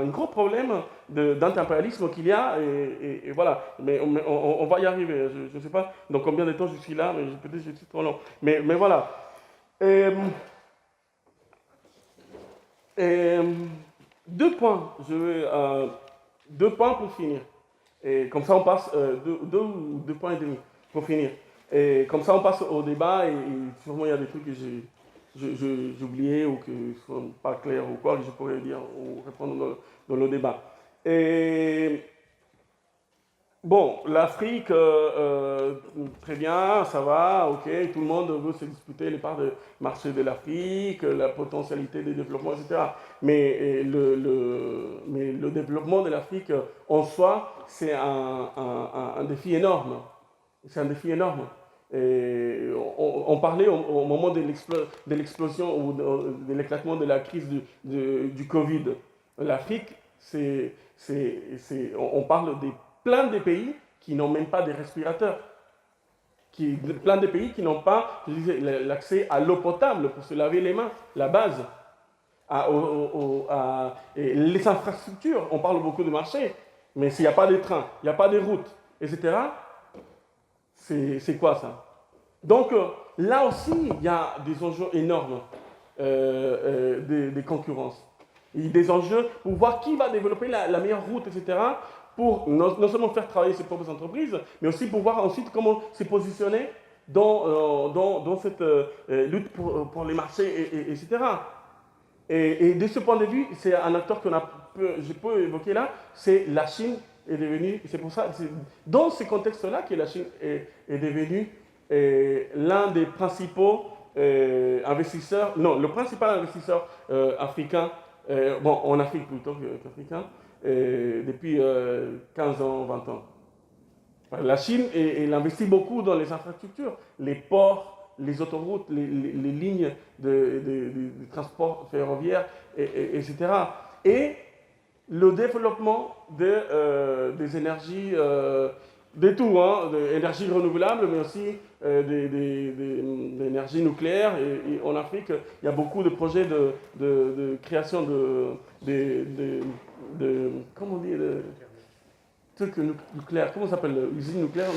gros problème d'impérialisme qu'il y a. Et voilà. Mais on va y arriver. Je ne sais pas dans combien de temps je suis là, mais peut-être que je suis trop long. Mais voilà. Deux points. Deux points pour finir. Et comme ça, on passe deux points et demi pour finir. Et comme ça, on passe au débat. Et sûrement, il y a des trucs que j'ai oublié ou qui ne sont pas clairs ou quoi, que je pourrais dire ou répondre dans le débat. Et bon, l'Afrique, très bien, ça va, ok, tout le monde veut se disputer les parts de marché de l'Afrique, la potentialité des développements, etc. Mais le développement de l'Afrique en soi, c'est un défi énorme. C'est un défi énorme. Et on parlait au moment de l'explosion ou de l'éclatement de la crise du Covid. L'Afrique, on parle de plein de pays qui n'ont même pas de respirateurs. Plein de pays qui n'ont pas l'accès à l'eau potable pour se laver les mains, la base. Les infrastructures, on parle beaucoup de marchés, mais s'il n'y a pas de trains, il n'y a pas de routes, etc., c'est quoi ça? Donc là aussi, il y a des enjeux énormes de concurrence. Et des enjeux pour voir qui va développer la meilleure route, etc., pour non seulement faire travailler ses propres entreprises, mais aussi pour voir ensuite comment se positionner dans cette lutte pour les marchés, etc. Et de ce point de vue, c'est un acteur je peux évoquer là, c'est la Chine est devenue, c'est pour ça, c'est dans ce contexte-là que la Chine est devenue l'un des principaux investisseurs, non, le principal investisseur africain, en Afrique plutôt qu'africain, depuis 15 ans, 20 ans. La Chine, elle investit beaucoup dans les infrastructures, les ports, les autoroutes, les lignes de transport ferroviaire, etc. Et le développement des énergies, de tout, hein, d'énergies renouvelables, mais aussi d'énergie nucléaire. Et en Afrique, il y a beaucoup de projets de création comment on dit, trucs nucléaires. Comment ça s'appelle? Usine nucléaire?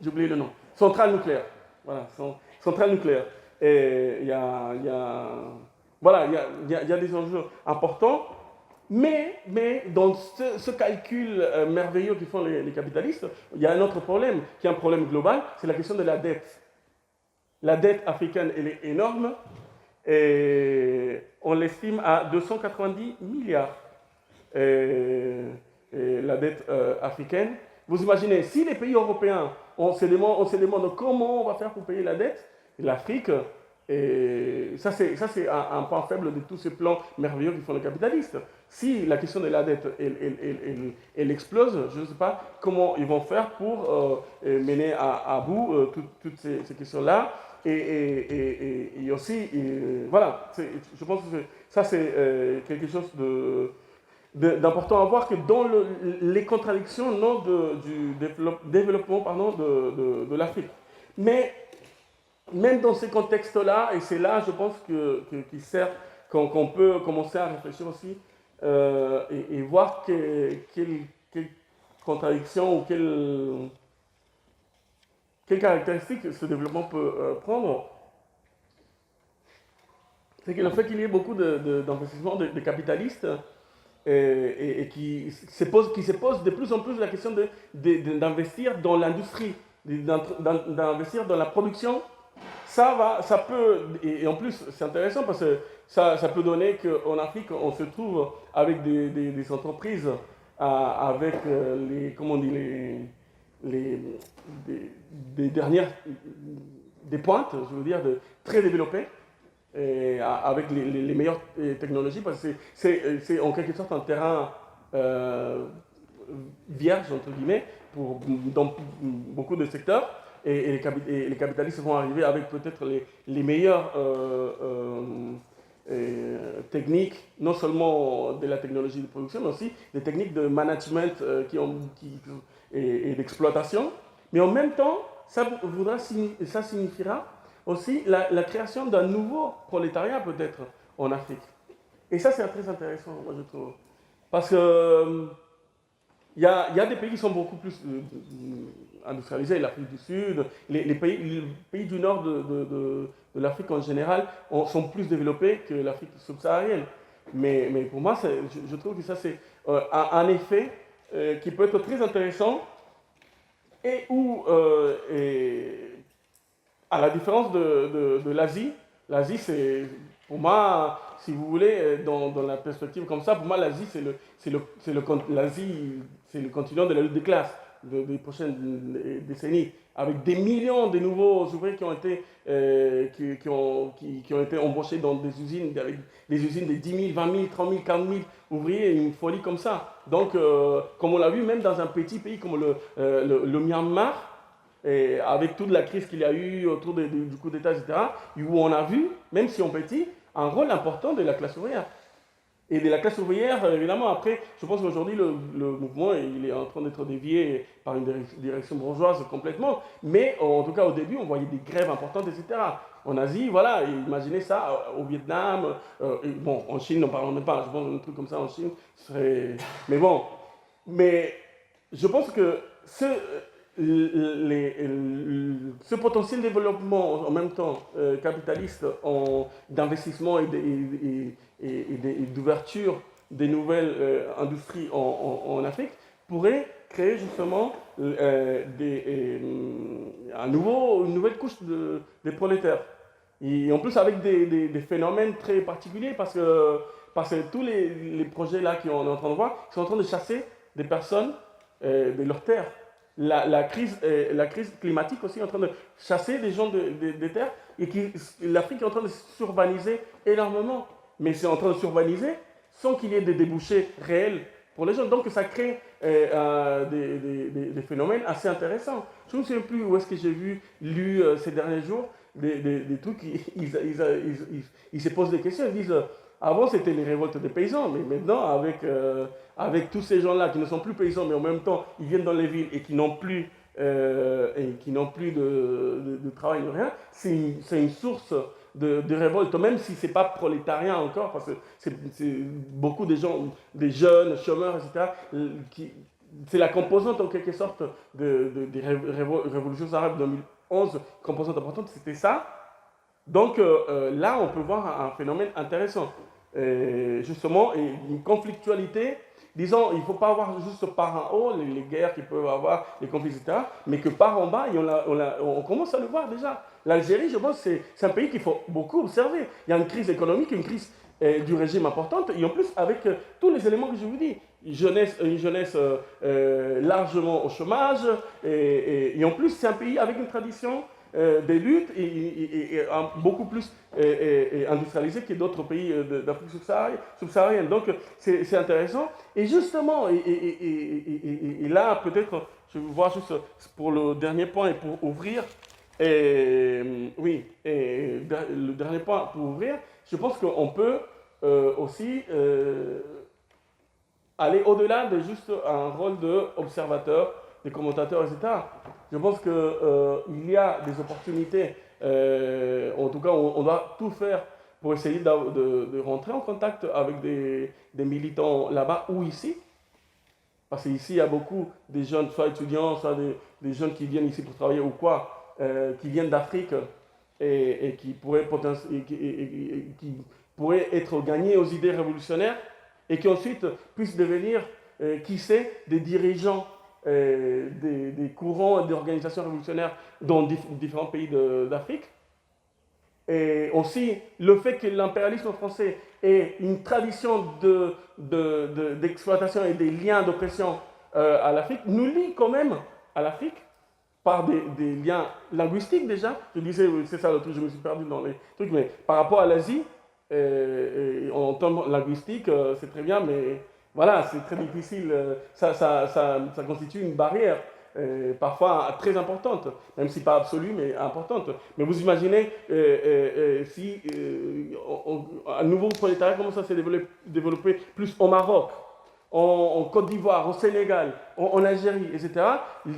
J'ai oublié le nom. Centrale nucléaire. Voilà, centrale nucléaire. Et il y a des enjeux importants. Mais dans ce calcul merveilleux que font les capitalistes, il y a un autre problème, qui est un problème global, c'est la question de la dette. La dette africaine, elle est énorme, et on l'estime à 290 milliards. La dette africaine. Vous imaginez, si les pays européens, on se demande comment on va faire pour payer la dette, l'Afrique, et ça c'est un point faible de tous ces plans merveilleux qui font les capitalistes. Si la question de la dette, elle explose, je ne sais pas comment ils vont faire pour mener à bout toutes ces questions-là. et aussi, voilà, je pense que ça c'est quelque chose d'important à voir, que dans les contradictions non, du développement pardon, de l'Afrique. Mais même dans ces contextes-là, et c'est là, je pense, qu'il sert, qu'on peut commencer à réfléchir aussi et voir quelle contradiction ou quelles caractéristiques ce développement peut prendre. C'est que le fait qu'il y ait beaucoup d'investissements de capitalistes et qui se pose de plus en plus la question d'investir dans l'industrie, d'investir dans la production, ça peut, et en plus c'est intéressant parce que ça peut donner qu'en Afrique on se trouve avec des entreprises avec comment on dit, les, des dernières, des pointes, je veux dire, très développées, avec les meilleures technologies, parce que c'est en quelque sorte un terrain vierge, entre guillemets, dans beaucoup de secteurs, et les capitalistes vont arriver avec peut-être les meilleures techniques, non seulement de la technologie de production, mais aussi des techniques de management et d'exploitation. Mais en même temps, ça signifiera aussi la création d'un nouveau prolétariat peut-être en Afrique. Et ça, c'est très intéressant, moi je trouve. Parce que il y a des pays qui sont beaucoup plus industrialisés, l'Afrique du Sud, les pays du nord de l'Afrique en général sont plus développés que l'Afrique subsaharienne. Mais pour moi, je trouve que ça c'est un effet qui peut être très intéressant et où, à la différence de l'Asie, l'Asie c'est, pour moi, si vous voulez, dans la perspective comme ça, pour moi l'Asie c'est le continent de la lutte des classes des prochaines décennies, avec des millions de nouveaux ouvriers qui ont été embauchés dans des usines, avec des usines de 10 000, 20 000, 30 000, 40 000 ouvriers, une folie comme ça. Donc, comme on l'a vu, même dans un petit pays comme le Myanmar, et avec toute la crise qu'il y a eu autour du coup d'État, etc., où on a vu, même si on petit, un rôle important de la classe ouvrière. Et de la classe ouvrière, évidemment, après, je pense qu'aujourd'hui, le mouvement, il est en train d'être dévié par une direction bourgeoise complètement. Mais en tout cas, au début, on voyait des grèves importantes, etc. En Asie, voilà, imaginez ça, au Vietnam, bon, en Chine, n'en parlons même pas. Je pense qu'un truc comme ça en Chine serait... Mais bon, mais je pense que ce potentiel développement en même temps capitaliste d'investissement et d'ouverture des nouvelles industries en Afrique pourrait créer justement une nouvelle couche de prolétaires. Et en plus avec des phénomènes très particuliers parce que tous les projets là qu'on est en train de voir sont en train de chasser des personnes de leurs terres. La crise climatique aussi est en train de chasser des gens des terres et l'Afrique est en train de s'urbaniser énormément. Mais c'est en train de s'urbaniser sans qu'il y ait des débouchés réels pour les gens. Donc ça crée des phénomènes assez intéressants. Je ne sais plus où est-ce que j'ai lu ces derniers jours des trucs, ils se posent des questions, ils disent, avant c'était les révoltes des paysans, mais maintenant avec tous ces gens-là qui ne sont plus paysans, mais en même temps ils viennent dans les villes et qui n'ont plus, de travail ni rien, c'est une source de révolte, même si ce n'est pas prolétarien encore, parce que c'est beaucoup de gens, des jeunes, chômeurs, etc., c'est la composante en quelque sorte des révolutions arabes de 2011, composante importante, c'était ça. Donc là, on peut voir un phénomène intéressant. Justement, et une conflictualité, disons, il ne faut pas avoir juste par en haut les guerres qu'il peut avoir, les conflits, etc., mais que par en bas, on commence à le voir déjà. L'Algérie, je pense, c'est un pays qu'il faut beaucoup observer. Il y a une crise économique, une crise du régime importante, et en plus, avec tous les éléments que je vous dis, une jeunesse largement au chômage, et en plus, c'est un pays avec une tradition des luttes et beaucoup plus industrialisé que d'autres pays d'Afrique subsaharienne. Donc c'est intéressant. Et justement, et là peut-être, je vais voir juste pour le dernier point et pour ouvrir Et oui, et le dernier point pour ouvrir, je pense qu'on peut aussi aller au-delà de juste un rôle d'observateur, de commentateur, etc. Je pense qu'il y a des opportunités, en tout cas on doit tout faire pour essayer de rentrer en contact avec des militants là-bas ou ici. Parce qu'ici, il y a beaucoup de jeunes, soit étudiants, soit des jeunes qui viennent ici pour travailler ou quoi, qui viennent d'Afrique et qui qui pourraient être gagnés aux idées révolutionnaires et qui ensuite puissent devenir, qui sait, des dirigeants des courants et des organisations révolutionnaires dans différents pays d'Afrique. Et aussi, le fait que l'impérialisme français ait une tradition d'exploitation et des liens d'oppression à l'Afrique nous lie quand même à l'Afrique par des liens linguistiques déjà. Je disais, c'est ça le truc, je me suis perdu dans les trucs, mais par rapport à l'Asie, en termes linguistiques, c'est très bien, mais voilà, c'est très difficile. Ça constitue une barrière, parfois très importante, même si pas absolue, mais importante. Mais vous imaginez si un nouveau prolétariat commence à se développer plus au Maroc, en Côte d'Ivoire, au Sénégal, en Algérie, etc.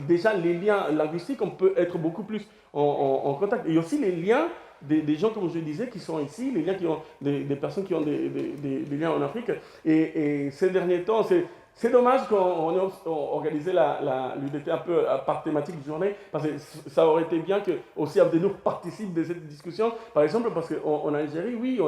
Déjà, les liens linguistiques, on peut être beaucoup plus en contact. Et aussi les liens des gens, comme je disais, qui sont ici, les liens qui ont des personnes qui ont des liens en Afrique. Et ces derniers temps, c'est dommage qu'on ait organisé l'UDT un peu par thématique de journée, parce que ça aurait été bien que aussi Abdenour participe de cette discussion, par exemple, parce qu'en Algérie, oui,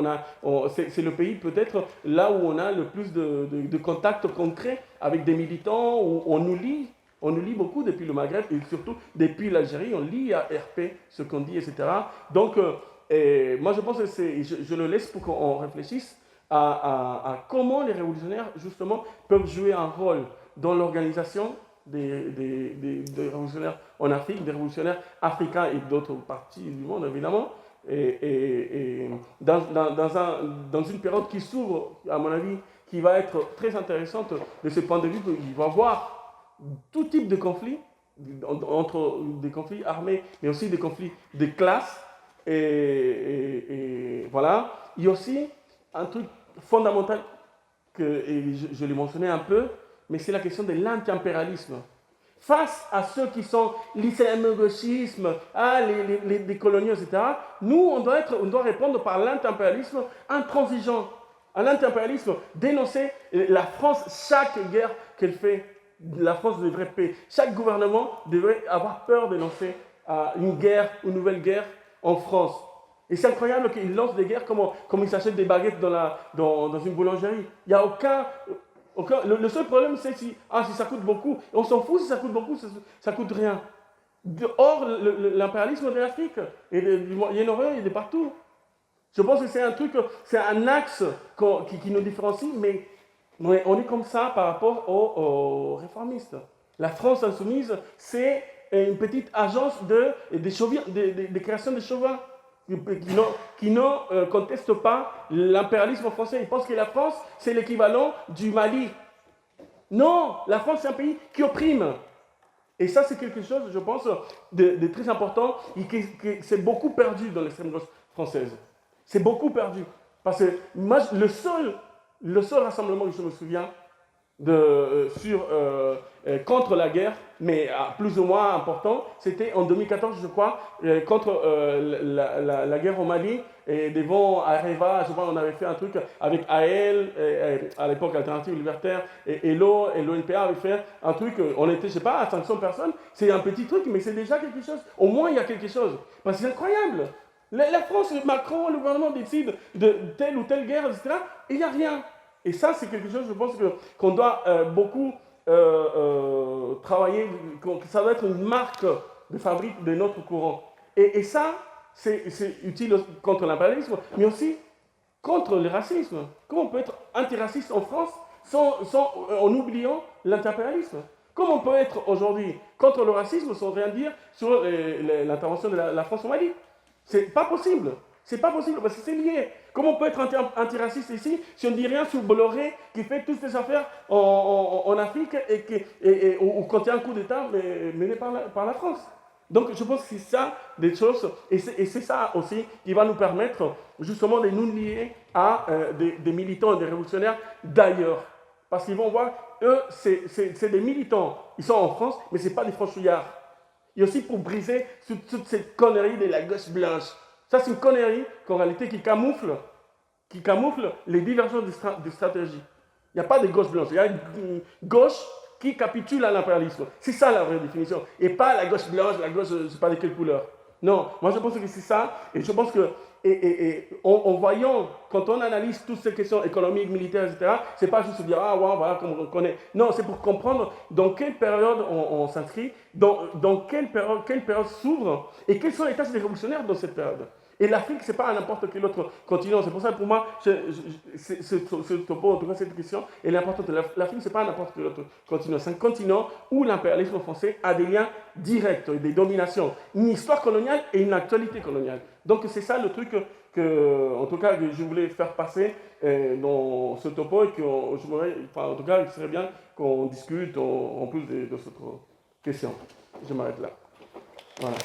c'est le pays peut-être là où on a le plus de contacts concrets avec des militants, où on nous lit. On nous lit beaucoup depuis le Maghreb et surtout depuis l'Algérie, on lit à RP ce qu'on dit, etc. Donc, moi je pense que je le laisse pour qu'on réfléchisse à comment les révolutionnaires, justement, peuvent jouer un rôle dans l'organisation des révolutionnaires en Afrique, des révolutionnaires africains et d'autres parties du monde, évidemment, et dans une période qui s'ouvre, à mon avis, qui va être très intéressante de ce point de vue, il va y avoir tout type de conflits, entre des conflits armés, mais aussi des conflits de classe, et voilà. Il y a aussi un truc fondamental et je l'ai mentionné un peu, mais c'est la question de l'anti-impérialisme. Face à ceux qui sont l'islamo-gauchisme, les coloniaux, etc., nous, on doit répondre par l'anti-impérialisme intransigeant. Un anti-impérialisme, dénoncer la France, chaque guerre qu'elle fait, la France devrait payer. Chaque gouvernement devrait avoir peur de lancer une guerre, une nouvelle guerre en France. Et c'est incroyable qu'ils lancent des guerres comme ils s'achètent des baguettes dans une boulangerie. Il n'y a aucun le seul problème, c'est si ça coûte beaucoup. On s'en fout si ça coûte beaucoup, ça coûte rien. Or, l'impérialisme de l'Afrique et du Moyen-Orient et de partout. Je pense que c'est un truc, c'est un axe qui nous différencie, mais on est comme ça par rapport aux réformistes. La France insoumise, c'est une petite agence de création de chauvins qui ne contestent pas l'impérialisme français. Ils pensent que la France, c'est l'équivalent du Mali. Non, la France, c'est un pays qui opprime. Et ça, c'est quelque chose, je pense, de très important et qui s'est beaucoup perdu dans l'extrême gauche française. C'est beaucoup perdu. Parce que moi, le seul rassemblement que je me souviens contre la guerre, mais plus ou moins important, c'était en 2014, je crois, contre la guerre au Mali, et devant Areva, je crois on avait fait un truc avec AL, à l'époque Alternative Libertaire, et l'ONPA avait fait un truc, on était, je sais pas, à 500 personnes, c'est un petit truc, mais c'est déjà quelque chose. Au moins, il y a quelque chose. Parce que c'est incroyable. La France, Macron, le gouvernement décide de telle ou telle guerre, etc., et il n'y a rien. Et ça, c'est quelque chose, je pense, qu'on doit beaucoup travailler, que ça doit être une marque de fabrique de notre courant. Et ça, c'est utile contre l'impérialisme, mais aussi contre le racisme. Comment on peut être antiraciste en France en oubliant l'impérialisme? Comment on peut être aujourd'hui contre le racisme sans rien dire sur l'intervention de la France au Mali? C'est pas possible. C'est pas possible parce que c'est lié. Comment on peut être antiraciste ici si on ne dit rien sur Bolloré qui fait toutes ces affaires en Afrique ou quand il y a un coup d'État mené par la France? Donc je pense que c'est ça des choses, et c'est ça aussi qui va nous permettre justement de nous lier à des militants et des révolutionnaires d'ailleurs. Parce qu'ils vont voir, eux, c'est des militants, ils sont en France, mais ce n'est pas des franchouillards. Et aussi pour briser toute cette connerie de la gauche blanche. Ça, c'est une connerie qu'en réalité qui camoufle les divergences de stratégie. Il n'y a pas de gauche blanche, il y a une gauche qui capitule à l'impérialisme. C'est ça la vraie définition. Et pas la gauche blanche, la gauche, je ne sais pas de quelle couleur. Non, moi je pense que c'est ça. Et je pense que, en voyant, quand on analyse toutes ces questions économiques, militaires, etc., c'est pas juste dire, ah ouais, voilà, comme on connaît. Non, c'est pour comprendre dans quelle période on s'inscrit, dans quelle période s'ouvre, et quelles sont les tâches des révolutionnaires dans cette période. Et l'Afrique, ce n'est pas n'importe quel autre continent. C'est pour ça que pour moi, ce topo, en tout cas cette question, elle est importante. L'Afrique, ce n'est pas n'importe quel autre continent. C'est un continent où l'impérialisme français a des liens directs, des dominations, une histoire coloniale et une actualité coloniale. Donc c'est ça le truc en tout cas, que je voulais faire passer dans ce topo et que en tout cas, il serait bien qu'on discute en plus de cette question. Je m'arrête là. Voilà.